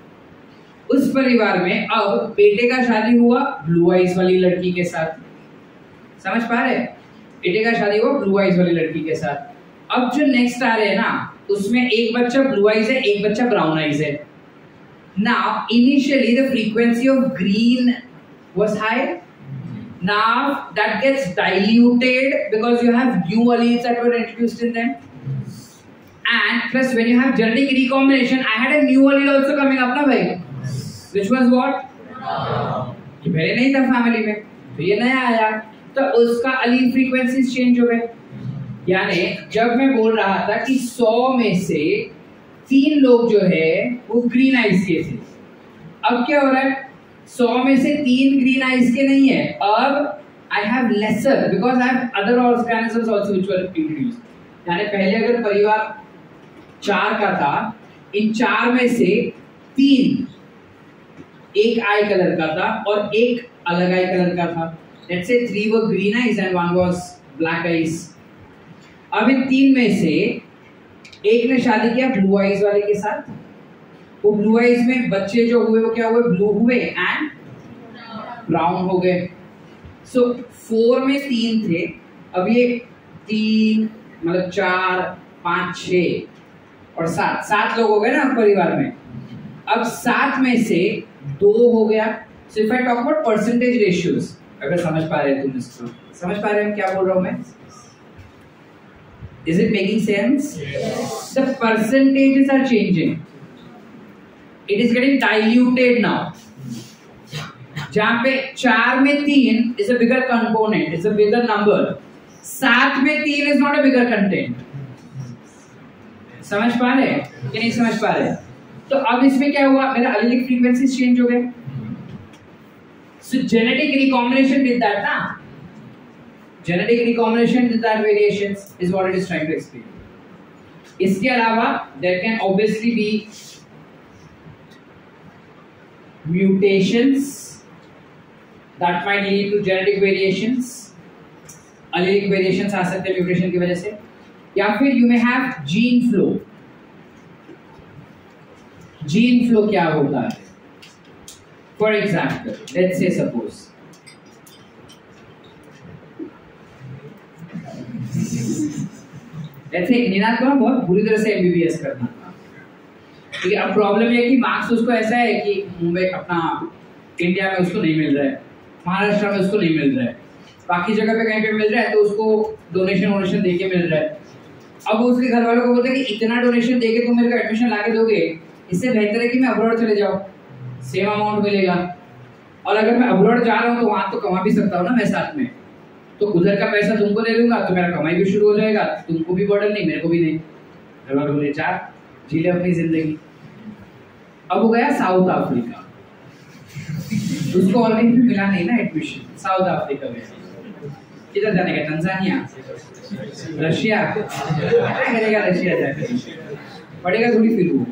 उस परिवार में अब बेटे का शादी हुआ ब्लू आइज वाली लड़की के साथ, समझ पा रहे? बेटे का शादी हुआ ब्लू आइज वाली लड़की के साथ। अब जो नेक्स्ट आ रहे हैं ना उसमें एक बच्चा ब्लू आइज है, एक बच्चा ब्राउन आइज है। Now initially the frequency of green was high. Now that gets diluted because you have new alleles that were introduced in them. And plus when you have genetic recombination, I had a new allele also coming up ना भाई, which was what? ये पहले नहीं था फैमिली में, तो ये नया आया, तो उसका allele frequencies change हो गए। यानी जब मैं बोल रहा था कि 100 में से 3 लोग जो है वो ग्रीन आइज के थे, अब क्या हो रहा है 100 में से 3 ग्रीन आइज के नहीं है, अब I have laser because I have other organisms also which were introduced. यानी पहले अगर परिवार 4 का था, इन 4 में से 3 एक आई कलर का था और एक अलग आई कलर का था। Let's say 3 were green eyes and 1 was black eyes. अब इन 3 में से एक ने शादी किया ब्लू आइज वाले के साथ, वो ब्लू आइज में बच्चे जो हुए वो क्या हुए, ब्लू हुए एंड ब्राउन हो गए। सो 4 में 3 थे, अब ये 3 मतलब 4 5 6 और 7 लोग हो गए ना परिवार में। अब 7 में से 2 हो गया। सो if I talk about percentage ratios, अगर समझ पा रहे हैं तुम इसको, समझ पा रहे हैं क्या बोल रहा हूं मैं? Is it making sense? Yes. The percentages are changing. It is getting diluted now. जहाँ पे 4 में 3 is a bigger component, is a bigger number. 7 में 3 is not a bigger content. समझ पा रहे हैं कि नहीं समझ पा रहे? तो अब इसमें क्या हुआ, मेरा allelic frequencies change हो गए। So genetic recombination did that ना? Genetic recombination with that variations is what it is trying to explain. इसके अलावा there can obviously be mutations that might lead to genetic variations, allelic variations आ सकते हैं म्यूटेशन की वजह से, या फिर you may have gene flow. Gene flow क्या होता है? For example let's say suppose Ninad को बहुत बुरी तरह से एमबीबीएस करना था, ठीक है। अब प्रॉब्लम ये है कि मार्क्स उसको ऐसा है कि मुंबई अपना इंडिया में उसको नहीं मिल रहा है, महाराष्ट्र में उसको नहीं मिल रहा है, बाकी जगह पे कहीं पे मिल रहा है तो उसको डोनेशन दे के मिल रहा है। अब वो उसके घर वालों को बोलते हैं कि इतना डोनेशन दे के तुम मेरे को एडमिशन ला के दोगे, इससे बेहतर है कि मैं अब्रॉड चले जाऊँ, सेम अमाउंट मिलेगा। और अगर मैं अब्रॉड जा रहा हूँ तो वहां तो कमा भी सकता हूँ ना मैं साथ में, तो उधर का पैसा तुमको दे दूंगा तो मेरा कमाई भी शुरू हो जाएगा, तुमको भी बर्डन नहीं, मेरे को भी नहीं। घर वाले बोले जा जी ले अपनी जिंदगी। अब वो गया साउथ अफ्रीका, उसको ऑलरेडी मिला नहीं ना एडमिशन, साउथ अफ्रीका में। किधर जाने का? Tanzania, Russia? क्या करेगा रशिया जाकर? पड़ेगा थोड़ी फिर वो।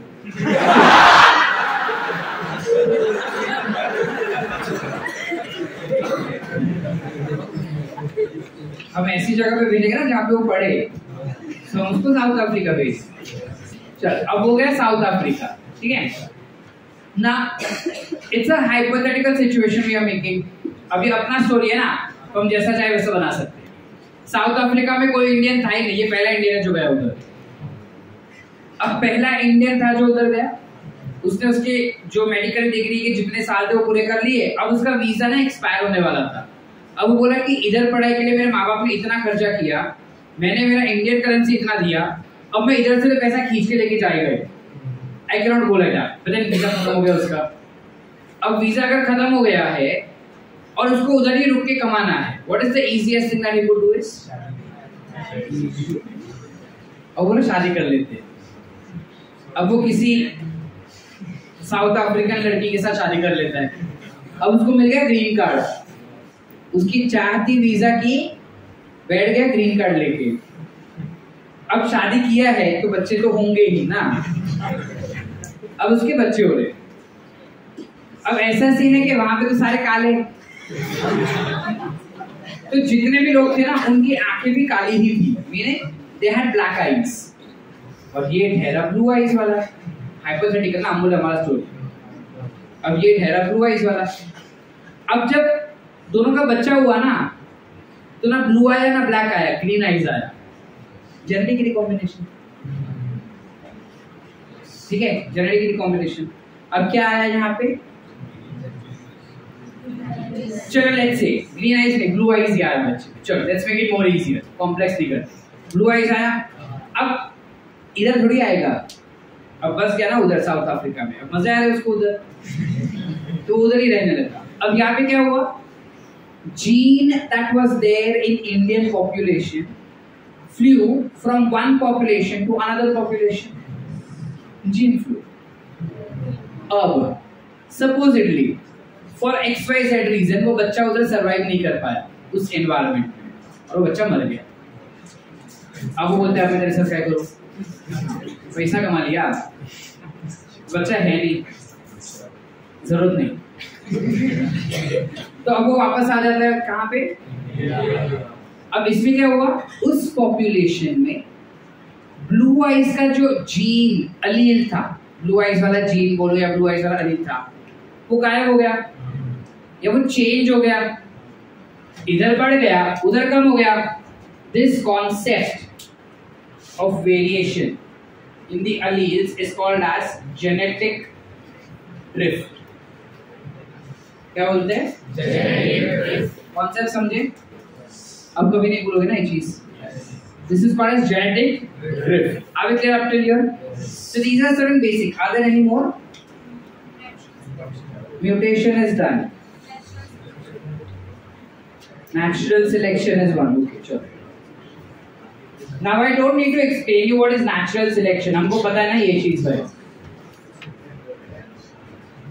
हम ऐसी जगह पे भेजेंगे ना जहाँ पे वो पढ़े, तो उसको साउथ अफ्रीका भेज। चल अब हो गया साउथ अफ्रीका, ठीक है ना। It's a hypothetical situation we are making. अभी अपना स्टोरी है ना, तो हम जैसा चाहे वैसा बना सकते हैं। साउथ अफ्रीका में कोई इंडियन था ही नहीं, ये पहला इंडियन है जो गया उधर। अब पहला इंडियन था जो उधर गया, उसने उसके जो मेडिकल डिग्री के जितने साल थे वो पूरे कर लिए। अब उसका वीजा ना एक्सपायर होने वाला था। अब वो बोला कि इधर पढ़ाई के लिए मेरे माँ बाप ने इतना खर्चा किया, मैंने मेरा इंडियन करेंसी इतना दिया, अब मैं इधर से पैसा खींच के लेके जाएगा, I can not go like that. पता नहीं वीजा खत्म हो गया उसका। अब वीजा अगर खत्म हो गया है और उसको उधर ही रुक के कमाना है, what is the easiest thing that he could do is, अब वो शादी कर लेते। अब वो किसी साउथ अफ्रीकन लड़की के साथ शादी कर लेता है। अब उसको मिल गया ग्रीन कार्ड, उसकी चाहती वीजा की, बैठ गया ग्रीन कार्ड लेके। अब शादी किया है तो बच्चे तो होंगे ही ना, अब उसके बच्चे हो रहे। अब ऐसा सीन है कि वहां पे तो सारे काले, तो जितने भी लोग थे ना उनकी आंखें भी काली ही थी, meaning they had black eyes. और ये ठहरा ब्लू आईज वाला, हाइपोथेटिकल ना, अमूल हमारा स्टोरी। अब ये ठहरा ब्लू आईज वाला। अब जब दोनों का बच्चा हुआ ना, तो ना ब्लू आया ना ब्लैक आया, ग्रीन आईज आया, जेनेटिक रिकॉम्बिनेशन, ठीक है, जेनेटिक रिकॉम्बिनेशन। अब क्या आया यहाँ पे, चलो लेट्स से ग्रीन आईज नहीं ब्लू आईज ही आया बच्चे, चलो let's make it more easier, complex नहीं करते। ब्लू आईज आया, अब इधर थोड़ी आएगा, अब बस गया ना उधर साउथ अफ्रीका में, अब मजा आ रहा है उसको उधर, तो उधर ही रहने लगा। अब यहाँ पे क्या हुआ, gene that was there in Indian population flew from one population to another population, gene flew. अब supposedly for XYZ reason वो बच्चा उधर survive नहीं कर पाया उस environment में, और वो बच्चा मर गया। अब वो बोलते हैं मैं तेरे साथ क्या करूँ, पैसा कमा लिया, बच्चा है नहीं, जरूरत नहीं, तो अब वो वापस आ जाता है कहाँ पे। अब इसमें क्या हुआ, उस पॉपुलेशन में ब्लू आइज का जो जीन अलील था, ब्लू आइज वाला जीन बोलो या ब्लू आइज वाला अलील था, वो गायब हो गया या वो चेंज हो गया, इधर बढ़ गया उधर कम हो गया। This concept of variation in the alleles is called as genetic drift। क्या बोलते हैं, कॉन्सेप्ट समझे, अब कभी नहीं भूलोगे ना ये चीज। This is called as genetic drift. Are we clear up till here? So these are certain basic. Are there any more? Mutation is done, natural selection is one। okay चलो, now I don't need to explain you what is natural selection, हमको पता है ना ये चीज है,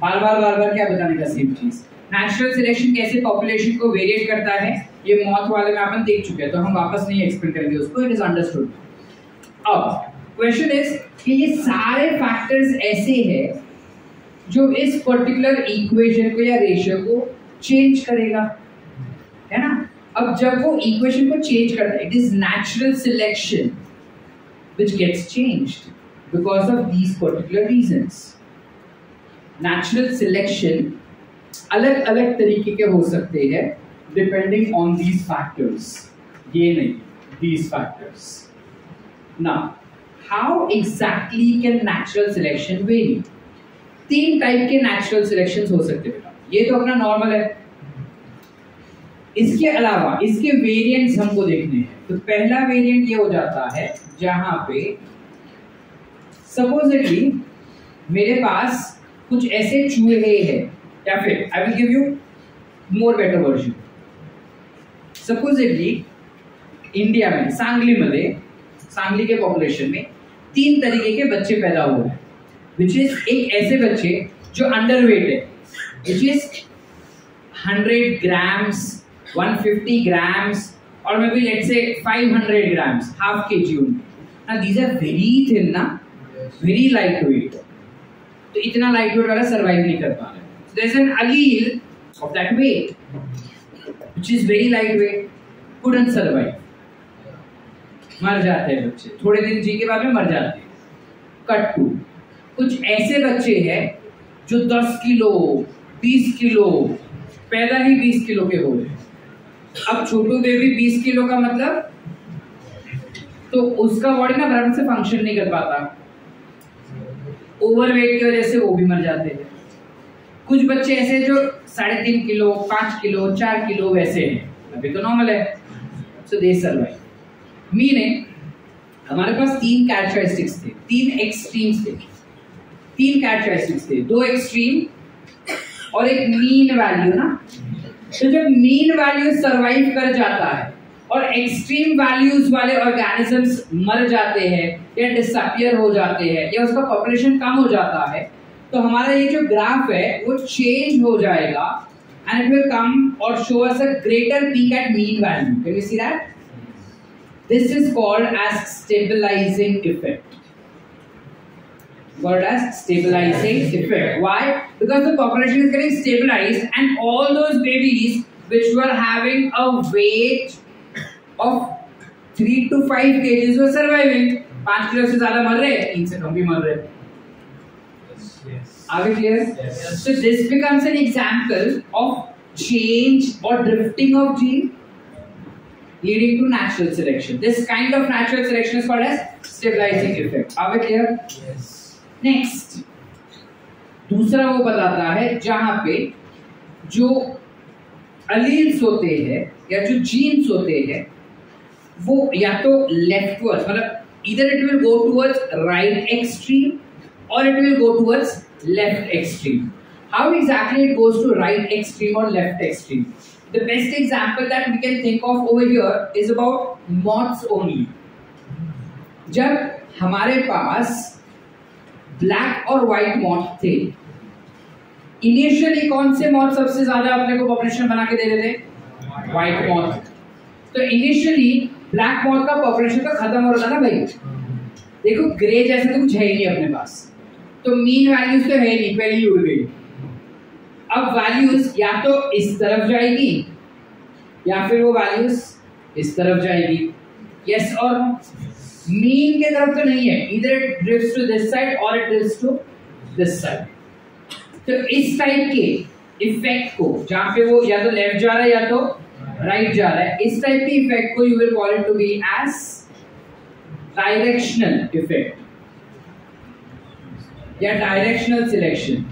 बार बार क्या बताने का, सेम चीज। नेचुरल सिलेक्शन कैसे पॉपुलेशन को वेरिएट करता है, ये मौत वाले में अपन देख चुके हैं, तो हम वापस नहीं एक्सप्लेन करेंगे उसको, इट इज अंडरस्टूड। अब क्वेश्चन इज कि ये सारे फैक्टर्स ऐसे हैं जो इस पर्टिकुलर इक्वेशन को या रेशियो को चेंज करेगा, है ना। अब जब वो इक्वेशन को चेंज करता है, it is natural selection which gets changed because of these particular reasons. Natural selection अलग अलग तरीके के हो सकते हैं depending on these factors. ये नहीं, these factors. Now, how exactly can natural selection vary? 3 type के natural selections हो सकते हैं। ये तो अपना नॉर्मल है। इसके अलावा इसके वेरिएंट्स हमको देखने हैं। तो पहला वेरिएंट ये हो जाता है जहां पे सपोजिटली मेरे पास कुछ ऐसे चूहे हैं, या फिर I will give you more better version. Supposedly India में सांगली के पॉपुलेशन में 3 तरीके के बच्चे पैदा हुए हैं, विच इज एक ऐसे बच्चे जो अंडरवेट है, which is 100 grams, 150 grams, or maybe let's say 500 grams, half kg only. Now these are very thin, na, very lightweight. तो इतना lightweight वाला survive नहीं कर पा रहे. So there is an allele of that weight, which is very lightweight, couldn't survive. मर जाते हैं बच्चे, थोड़े दिन जी के बाद में मर जाते हैं. Cut to कुछ ऐसे बच्चे हैं जो 10 किलो, 20 किलो, पैदा ही 20 किलो के हो रहे हैं. अब छोटू बेबी 20 किलो का मतलब, तो उसका बॉडी ना बराबर से फंक्शन नहीं कर पाता, ओवरवेट की वजह से वो भी मर जाते हैं. कुछ बच्चे ऐसे जो 3.5 किलो, 5 किलो, 4 किलो वैसे हैं, अभी तो नॉर्मल है, सो दे सर्वाइव. मीनिंग हमारे पास 3 कैरेक्टरिस्टिक्स थे, 3 एक्सट्रीम्स थे, 3 कैरेक्टरिस्टिक्स थे, 2 एक्सट्रीम और एक मीन वैल्यू ना. तो जब मीन वैल्यू सरवाइव कर जाता है और एक्सट्रीम वैल्यूज वाले ऑर्गेनिजम्स मर जाते हैं या डिसअपियर हो जाते हैं या उसका पॉपुलेशन कम हो जाता है, तो हमारा ये जो ग्राफ है वो चेंज हो जाएगा एंड इट विल कम और show us a greater peak at mean value. Can you see that? This is called as stabilizing effect. Called as stabilizing effect. Why? Because the population is getting stabilized and all those babies which were having a weight of 3 to 5 kgs were surviving. 5 kilo से ज्यादा मर रहे, 3 से कम भी मर रहे. Are we clear? Yes. So this becomes an example of change or drifting of gene leading to natural selection. This kind of natural selection is called as stabilizing effect. Are we clear? Yes. Next दूसरा वो बताता है जहां पे जो अलील्स होते हैं या जो जीन्स होते हैं वो या तो लेफ्टवर्ड, मतलब इधर it will go towards right extreme और it will go towards left extreme. How exactly it goes to right extreme और left extreme? The best example that we can think of over here is about moths only. जब हमारे पास ब्लैक और व्हाइट मॉथ थे, इनिशियली कौन से मॉथ सबसे ज्यादा अपने को पॉपुलेशन बना के दे रहे थे? White moth. तो इनिशियली ब्लैक मॉथ का पॉपुलेशन तो खत्म हो रहा था ना भाई. देखो ग्रे जैसे तो कुछ है ही नहीं अपने पास, तो मीन वैल्यूज तो है नहीं, पहले ही उड़ गई. अब वैल्यूज या तो इस तरफ जाएगी या फिर वो वैल्यूज इस तरफ जाएगी. यस और नो? मीन के तरफ तो नहीं है, इधर it drifts to this side और it drifts to this side. तो इस टाइप के इफेक्ट को जहां पे वो या तो लेफ्ट जा रहा है या तो राइट जा रहा है, इस टाइप के इफेक्ट को you will call it to be as directional effect या डायरेक्शनल सिलेक्शन.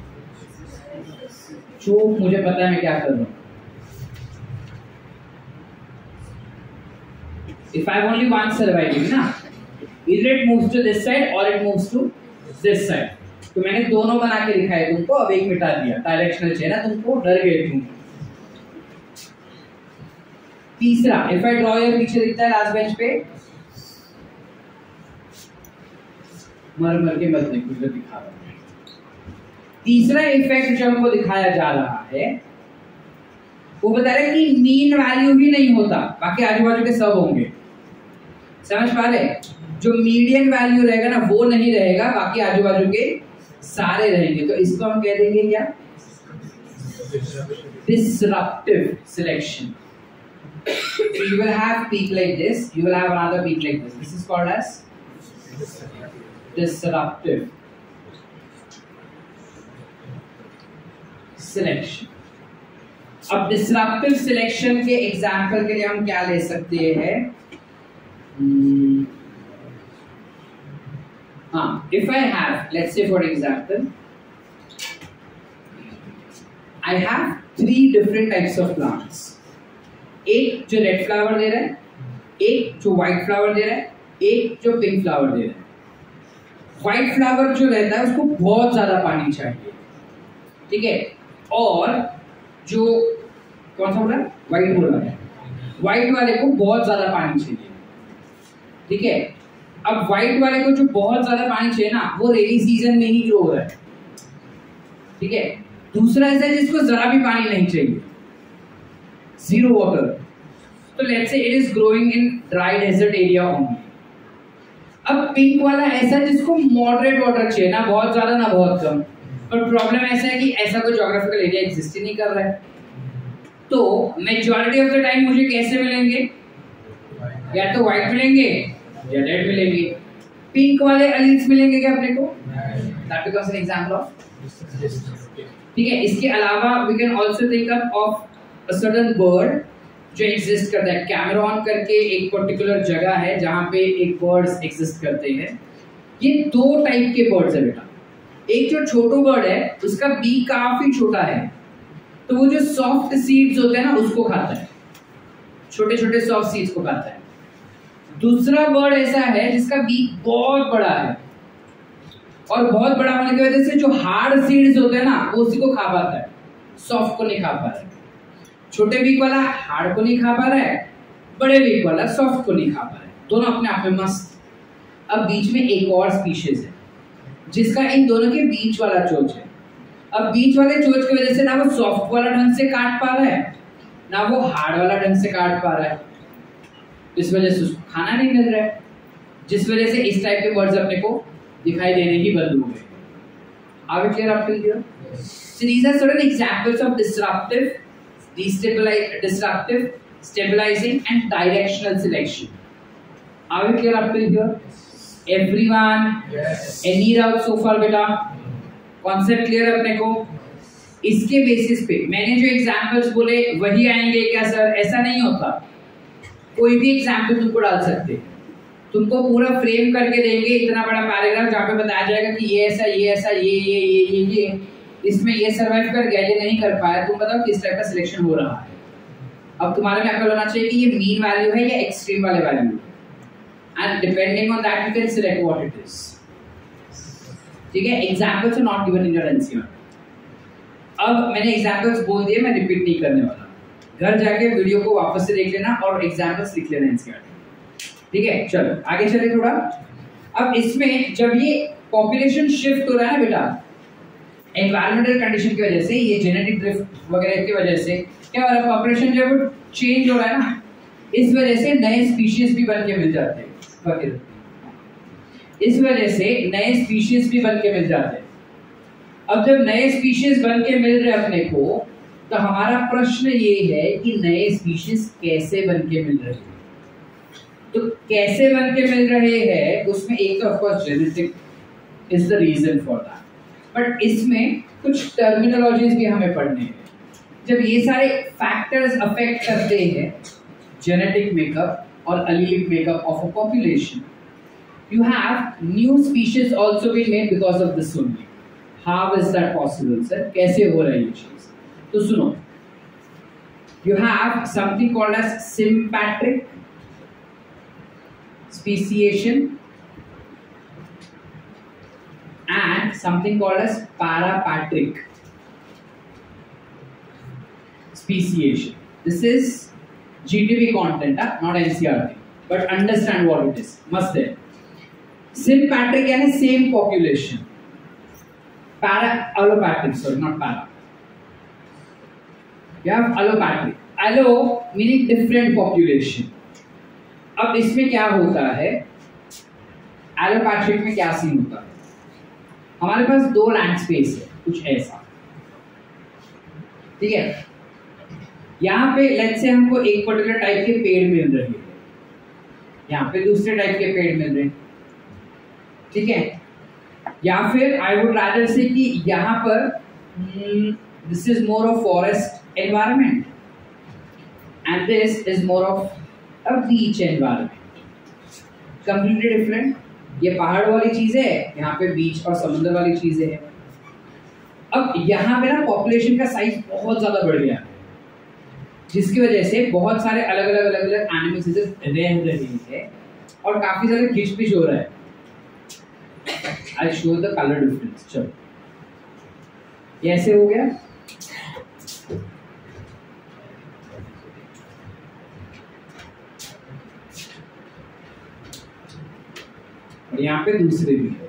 जो मुझे पता है मैं क्या कर रहा हूं. If I have only one surviving ना, either it moves to this side or it moves to this side. तो मैंने दोनों बना के दिखाए तुमको, अब एक मिटा दिया. डायरेक्शनल चेन है, तुमको डर गए तुम. तीसरा, if I draw your पीछे दिखता है लास्ट बेंच पे, मर के मत देखो, जो दिखा रहा हूं. तीसरा इफेक्ट जो हमको दिखाया जा रहा है वो बता रहा है कि मीन वैल्यू ही नहीं होता, बाकी आजू बाजू के सब होंगे. समझ पा रहे? जो मीडियन वैल्यू रहेगा ना वो नहीं रहेगा, बाकी आजू बाजू के सारे रहेंगे. तो इसको हम कह देंगे क्या? Disruptive selection. So you will have peak like this, you will have another peak like this. This is called as disruptive selection. अब disruptive selection के एग्जाम्पल के लिए हम क्या ले सकते हैं? If I have, let's say for example, I have 3 different types of plants. एक जो रेड फ्लावर दे रहा है, एक जो व्हाइट फ्लावर दे रहा है, एक जो पिंक फ्लावर दे रहा है. व्हाइट फ्लावर जो रहता है उसको बहुत ज्यादा पानी चाहिए, ठीक है, और जो कौन सा बोला, व्हाइट बोला है, व्हाइट वाले को बहुत ज्यादा पानी चाहिए, ठीक है. अब व्हाइट वाले को जो बहुत ज्यादा पानी चाहिए ना, वो रेनी सीजन में ही ग्रो हो रहा है, ठीक है. दूसरा ऐसा है जिसको जरा भी पानी नहीं चाहिए, zero water. So let's say it is growing in dry desert area only. अब पिंक वाला ऐसा जिसको मॉडरेट वाटर चाहिए, ना बहुत ज्यादा ना बहुत कम. पर प्रॉब्लम ऐसा है कि ऐसा कोई ज्योग्राफिकल एरिया एग्जिस्ट ही नहीं कर रहा है. तो मेजॉरिटी ऑफ द टाइम मुझे कैसे मिलेंगे? या तो व्हाइट मिलेंगे या रेड मिलेंगे. पिंक वाले एलिमेंट्स मिलेंगे क्या अपने को? That becomes an example of, ठीक है. इसके अलावा we can also think of a certain bird जो एग्जिस्ट करता है. कैमरॉन करके एक पर्टिकुलर जगह है जहां पे एक बर्ड्स एग्जिस्ट करते हैं. ये 2 टाइप के बर्ड्स है बेटा. एक जो छोटो बर्ड है उसका बीक काफी छोटा है, तो वो जो सॉफ्ट सीड्स होते हैं ना उसको खाता है, छोटे छोटे सॉफ्ट सीड्स को खाता है. दूसरा बर्ड ऐसा है जिसका बीक बहुत बड़ा है, और बहुत बड़ा होने की वजह से जो हार्ड सीड्स होते हैं ना वो उसी को खा पाता है, सॉफ्ट को नहीं खा पा रहा है. छोटे बीक वाला हार्ड को नहीं खा पा रहा है, बड़े बीक वाला सॉफ्ट को नहीं खा पा रहा है. दोनों अपने आप में मस्त. अब बीच में एक और स्पीशीज है जिसका इन दोनों के बीच वाला चोंच है. अब बीच वाले चोंच की वजह से ना वो सॉफ्ट वाला ढंग से काट पा रहा है, ना वो हार्ड वाला ढंग से काट पा रहा है. इस वजह से उसको खाना नहीं मिल रहा है, जिस वजह से इस टाइप के बर्ड्स अपने को दिखाई देने ही बंद हो गए. आगे क्लियर आपके लिए? So these are certain examples of disruptive, stabilizing and directional selection. Are we clear up till here? Everyone? Yes. Any doubt so far बेटा? Concept clear अपने को? इसके बेसिस पे मैंने जो एग्जाम्पल्स बोले वही आएंगे क्या सर? ऐसा नहीं होता. कोई भी एग्जाम्पल तुमको डाल सकते, तुमको पूरा फ्रेम करके देंगे इतना बड़ा पैराग्राफ जहाँ पे बताया जाएगा कि ये ऐसा, ये ऐसा, ये इसमें ये सर्वाइव कर गया, ये नहीं कर पाया. तुम बताओ किस टाइप का सिलेक्शन हो रहा है. अब तुम्हारे में अकल होना चाहिए कि ये मीन वैल्यू है या एक्सट्रीम वाले value, and depending on that you can select what it is. ठीक है. Examples are not given in your NCERT. अब मैंने एग्जांपल्स बोल दिए, मैं रिपीट नहीं करने वाला. घर जाके वीडियो को वापस से देख लेना और एग्जांपल्स लिख लेना एनसीईआरटी. ठीक है. चलो आगे चले थोड़ा. अब इसमें जब ये पॉपुलेशन शिफ्ट हो रहा है ना बेटा, एनवायरमेंटल कंडीशन की वजह से, ये जेनेटिक ड्रिफ्ट वगैरह की वजह से क्या हो रहा है, पॉपुलेशन जब चेंज हो रहा है ना, इस वजह से नए स्पीशीज भी बन के मिल जाते हैं. इस वजह से नए स्पीशीज भी बन के मिल जाते हैं. अब जब नए स्पीशीज बन के मिल रहे अपने को, तो हमारा प्रश्न ये है कि नए स्पीशीज कैसे बन के मिल रहे हैं. तो कैसे बन के मिल रहे हैं, उसमें एक तो of course genetic is the reason for that, but इसमें कुछ टर्मिनोलॉजीज भी हमें पढ़ने हैं. जब ये सारे फैक्टर्स अफेक्ट करते हैं जेनेटिक मेकअप और allelic makeup of a population, you have new species also been made because of this only. How is that possible, sir? कैसे हो रहा है ये चीज? तो सुनो, you have something called as sympatric speciation and something called as parapatric speciation. This is GTV content, not NCERT, but understand what it is. Must there. Sympatric क्या है? Same population. Allopatric, sorry, not para. You have allopatric. Allo meaning different population. अब इसमें क्या होता है, allopatric में क्या सीन होता है? हमारे पास 2 लैंड स्पेस है, कुछ ऐसा. ठीक है, यहाँ पे लेट्स से हमको एक पर्टिकुलर टाइप के पेड़ मिल रहे हैं, यहाँ पे दूसरे टाइप के पेड़ मिल रहे हैं, ठीक है, या फिर आई वुड रादर से कि यहाँ पर this is more of forest environment and this is more of a beach environment, completely different. ये पहाड़ वाली चीजें है, यहाँ पे बीच और समुद्र वाली चीजें हैं। अब यहाँ पे ना पॉपुलेशन का साइज बहुत ज्यादा बढ़ गया है, जिसकी वजह से बहुत सारे अलग अलग एनिमल्स रह रहे हैं और काफी ज्यादा खिचपिच हो रहा है। I show the colour difference. चलो ये ऐसे हो गया, और यहाँ पे दूसरे भी है।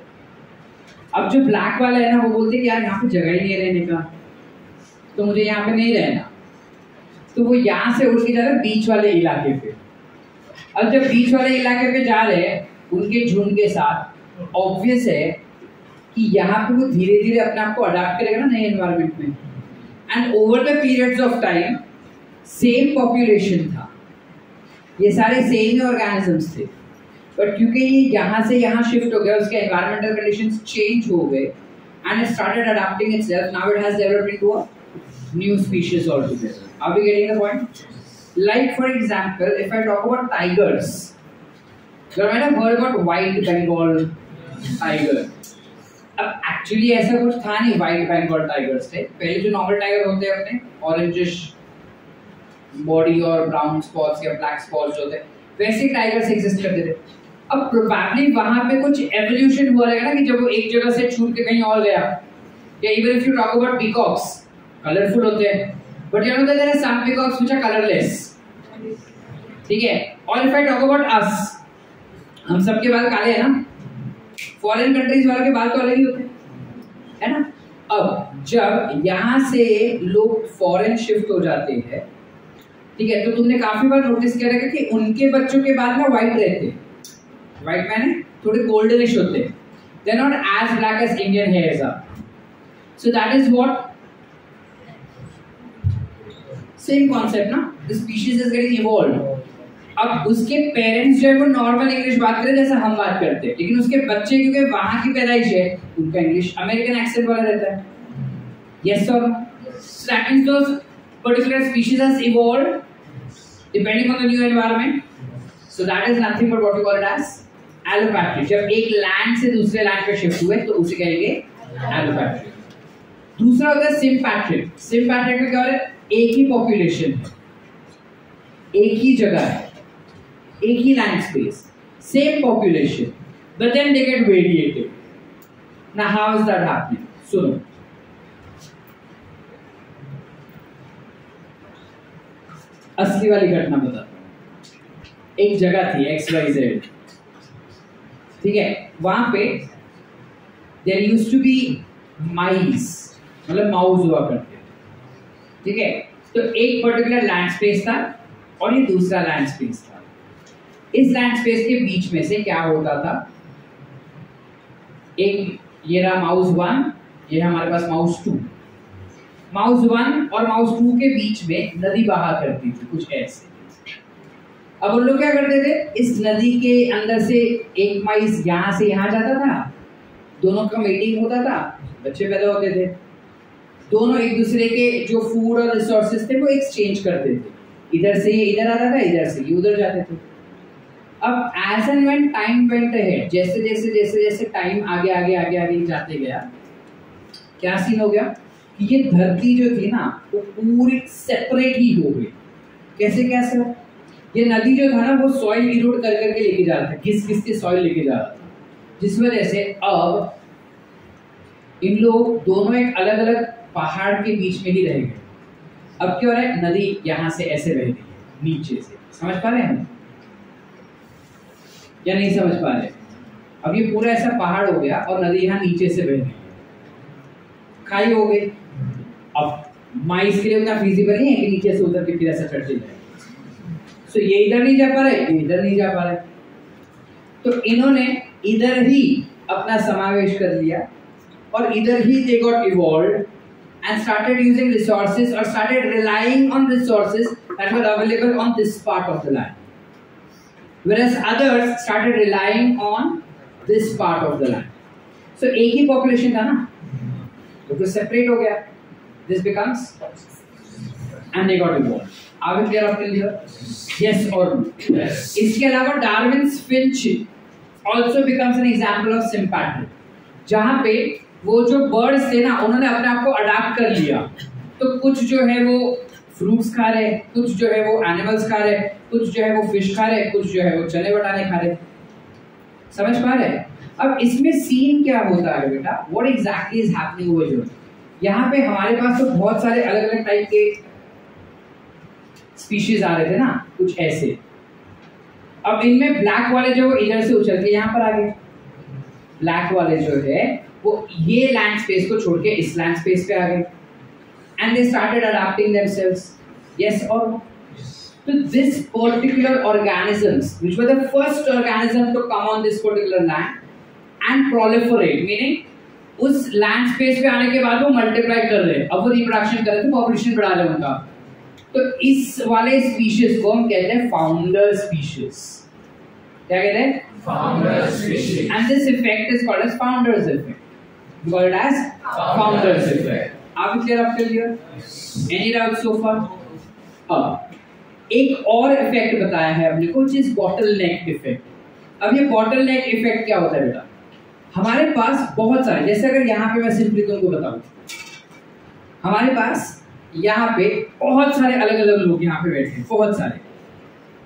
अब जो ब्लैक वाला है ना, वो बोलते हैं कि यार यहाँ पे जगह ही नहीं है रहने का, तो मुझे यहाँ पे नहीं रहना, तो वो यहाँ से उड़ के जा रहे हैं बीच वाले इलाके पे। अब जब बीच वाले इलाके पे जा रहे हैं उनके झुंड के साथ, ऑब्वियस है कि यहाँ पे वो धीरे धीरे अपने आप को अडाप्ट करेगा ना नए एनवायरनमेंट में। And over the periods of time same population था, ये सारे सेम ही ऑर्गेनिजम्स थे, बट क्योंकि ये यहाँ से यहाँ शिफ्ट हो गया, उसके एनवायरमेंटल कंडीशंस चेंज हो गए and it started adopting itself, now it has developed into a new species altogether. Are we getting the point? Like for example, if I talk about tigers, you might have heard about white Bengal tiger. अब एक्चुअली ऐसा कुछ था नहीं white Bengal tigers थे, पहले जो नॉर्मल टाइगर होते हैं अपने ऑरेंजिश बॉडी और ब्राउन स्पॉट्स या ब्लैक स्पॉट्स होते हैं, वैसे टाइगर्स एग्जिस्ट करते थे। अब प्रोबेबली वहां पे कुछ एवोल्यूशन हुआ रहेगा ना, कि जब वो एक जगह से छूट के कहीं और गया, या even if you talk about peacocks, colourful होते हैं, but you know that there are some peacocks which are colorless, ठीक है। और if I talk about us, हम सबके बाल काले हैं ना, फॉरेन कंट्रीज वालों के बाल तो अलग ही होते हैं, है ना। अब जब यहाँ से लोग फॉरेन शिफ्ट हो जाते हैं, ठीक है, तो तुमने काफी बार नोटिस किया रहेगा कि उनके बच्चों के बाल ना व्हाइट रहते हैं, व्हाइट मैंने थोड़े गोल्डनिश होते हैं, they are not as black as Indian hairs are, so that is what same concept ना, the species is getting evolved. अब उसके पेरेंट्स जो है वो नॉर्मल इंग्लिश बात करते हैं जैसा हम बात करते हैं, लेकिन उसके बच्चे क्योंकि वहां की पैदाइश है, उनका इंग्लिश अमेरिकन एक्सेंट वाला रहता है। यस और that means those particular species has evolved depending on the new environment, so that is nothing but what we call it as allopatry. जब एक लैंड से दूसरे लैंड पे शिफ्ट हुए तो उसे कहेंगे एलोपैट्री। दूसरा होता है सिम्पैट्रिक। सिम्पैट्रिक में क्या हो रहा है, एक ही पॉपुलेशन है, एक ही जगह है, एक ही land space, same population, but then they get variated. Now how is that happening? सुनो, असली वाली घटना बताता हूं। एक जगह थी XYZ, ठीक है, वहां पे there used to be mice, मतलब माउस हुआ करते, ठीक है। तो एक पर्टिकुलर लैंड स्पेस था और ये दूसरा लैंड स्पेस था। इस लैंड स्पेस के बीच में से क्या होता था, एक ये रहा माउस 1, ये हमारे पास माउस 2। माउस 1 और माउस 2 के बीच में नदी बहा करती थी, कुछ ऐसे। अब उन लोग क्या करते थे, इस नदी के अंदर से एक माइस यहाँ से यहाँ जाता था, दोनों का मीटिंग होता था, बच्चे पैदा होते थे, दोनों एक दूसरे के जो फूड और रिसोर्सेज थे वो एक्सचेंज करते थे, इधर से ये इधर आता था, इधर से ये उधर जाते थे। अब as and when time went ahead, जैसे जैसे जैसे जैसे टाइम आगे आगे आगे आगे जाते गया, क्या सीन हो गया कि ये धरती जो थी ना वो पूरी सेपरेट ही हो गई। कैसे कैसे, ये नदी जो था ना वो सॉइल इरोड कर करके लेके जा रहा था, घिस घिस के सॉइल लेके जा रहा था, जिस वजह से अब इन लोग दोनों एक अलग अलग पहाड़ के बीच में ही रह गए। अब क्या हो रहा है, नदी यहाँ से ऐसे बह रही है नीचे से, समझ पा रहे हैं या नहीं समझ पा रहे? अब ये पूरा ऐसा पहाड़ हो गया और नदी यहाँ नीचे से बह रही है, खाई हो गई। अब माइस के लिए उतना फिजिबल नहीं है कि नीचे से उतर के फिर ऐसा चढ़ जाए, सो ये इधर नहीं जा पा रहे, ये इधर नहीं जा पा रहे, तो इन्होंने इधर ही अपना समावेश कर लिया और इधर ही they got evolved and started using resources or started relying on resources that were available on this part of the land, whereas others started relying on this part of the land. So एक ही population था ना, तो separate हो गया. This becomes, and they got evolved. Are we clear up till here? Yes or no? Yes. इसके अलावा Darwin's finch also becomes an example of sympatry. जहाँ पे वो जो birds थे ना, उन्होंने अपने आप को अडाप्ट कर लिया. तो कुछ जो है वो फ्रूट्स खा रहे, कुछ जो है वो एनिमल्स खा रहे, कुछ जो है वो फिश खा रहे, कुछ जो है वो चने बटाने खा रहे. समझ पा रहे? अब इसमें सीन क्या होता है बेटा? What exactly is happening over here? यहाँ पे हमारे पास तो बहुत सारे अलग अलग टाइप के स्पीशीज आ रहे थे ना, कुछ ऐसे. अब इनमें ब्लैक वाले जो इधर से उछल के यहाँ पर आ गए. ब्लैक वाले जो है वो ये लैंड स्पेस को छोड़ के इस लैंड स्पेस पे आ गए. And they started adapting themselves. Yes और no? So this particular organisms, which were the first organism to come on this particular land and proliferate, meaning उस लैंड स्पेस पे आने के बाद वो मल्टीप्लाई कर रहे हैं, अब वो रिप्रोडक्शन कर रहे हैं, पॉपुलेशन बढ़ा रहे हैं उनका. तो इस वाले स्पीशीज को हम कहते हैं फाउंडर स्पीशीज. क्या कहते हैं? Founder species. And this effect is called as founder's effect. We call it as founder's effect. Are we clear up till here? Any doubt so far? अब एक और इफेक्ट बताया है हमने को, जिस बॉटलनेक इफेक्ट. अब ये बॉटलनेक इफेक्ट क्या होता है बेटा? हमारे पास बहुत सारे, जैसे अगर यहाँ पे मैं सिंपली तुमको बताऊं, हमारे पास यहाँ पे बहुत सारे अलग अलग लोग यहाँ पे बैठे हैं, बहुत सारे.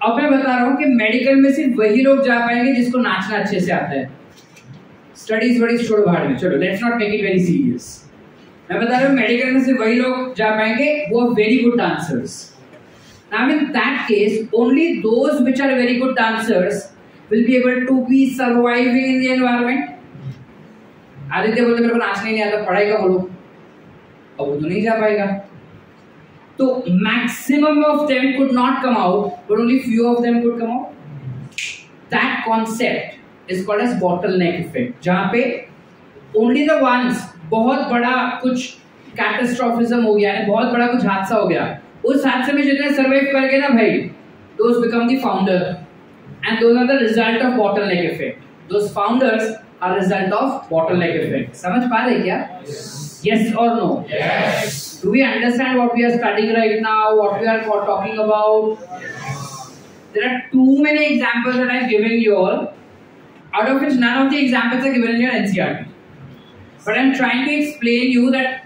अब मैं बता रहा हूँ कि मेडिकल में सिर्फ वही लोग जा पाएंगे जिसको नाचना अच्छे से आता है. स्टडीज वडीज छोड़ो भाड़ में, चलो let's not take it very serious. मैं बता रहा हूँ मेडिकल में सिर्फ वही लोग जा पाएंगे वो very good dancers. Now in that case, only those which are very good dancers will be able to be surviving in the environment. Aditya बोलते मेरे को नाचने नहीं आता, पढ़ाई का बोलो, अब वो तो नहीं जा पाएगा. तो maximum of them could not come out, but only few of them could come out. That concept is called as bottleneck effect, जहाँ पे only the ones, बहुत बड़ा कुछ catastrophism हो गया है, बहुत बड़ा कुछ हादसा हो गया, उस हादसे में जितने सर्वाइव कर गए ना भाई, those become the founder, and those are the result of bottleneck effect. Those founders are result of bottleneck effect. समझ पा रहे क्या? Yes or no? Yes. Do we understand what we are studying right now? What we are talking about? There are too many examples that I've given you all, out of which none of the examples are given in your NCERT. But I'm trying to explain you that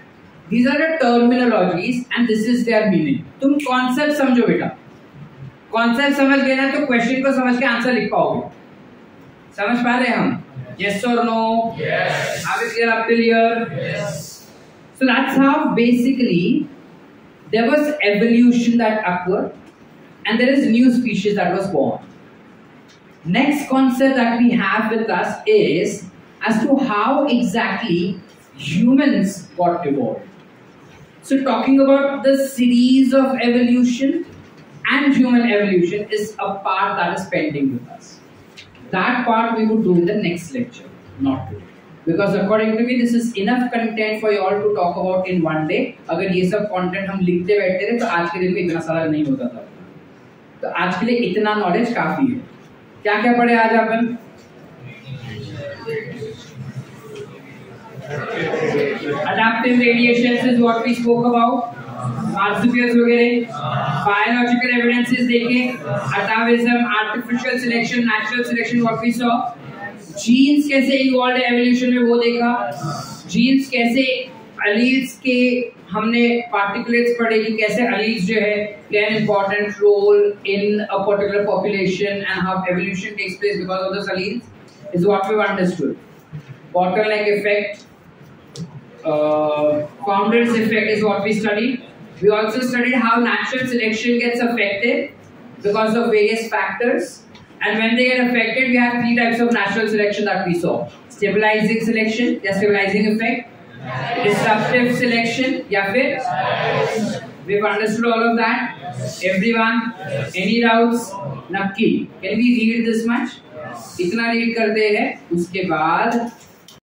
these are the terminologies and this is their meaning. तुम कॉन्सेप्ट समझो बेटा. कॉन्सेप्ट समझ गए ना तो क्वेश्चन को समझ के आंसर लिख पाओगे. समझ पा रहे हैं हम? Yes or no? Yes. Are we clear up till here? Yes. So that's how basically there was evolution that occurred and there is new species that was born. Next concept that we have with us is as to how exactly humans got evolved. So talking about the series of evolution and human evolution is a part that is pending with us. That part we would do in the next lecture, not today. Because according to me, this is enough content for you all to talk about in one day. अगर ये सब content हम लिखते बैठते थे तो आज के दिन में इतना सारा नहीं होता था. तो आज के लिए इतना knowledge काफी है. क्या क्या पढ़े आज अपन? Adaptive radiations is what we spoke about. Marsupials वगैरह, biological evidences देखे, atavism, artificial selection, natural selection what we saw. Genes कैसे evolved evolution में वो देखा. Genes कैसे alleles के हमने particulates पढ़े कि कैसे alleles जो है play an important role in a particular population and how evolution takes place because of those alleles is what we've understood. Bottleneck effect. Founder's effect is what we studied. We also studied how natural selection gets affected because of various factors, and when they get affected, we have three types of natural selection that we saw: stabilizing selection, the stabilizing effect; disruptive selection, या फिर we've understood all of that. Everyone, any doubts? नक्की. Can we read this much? इतना read करते हैं, उसके बाद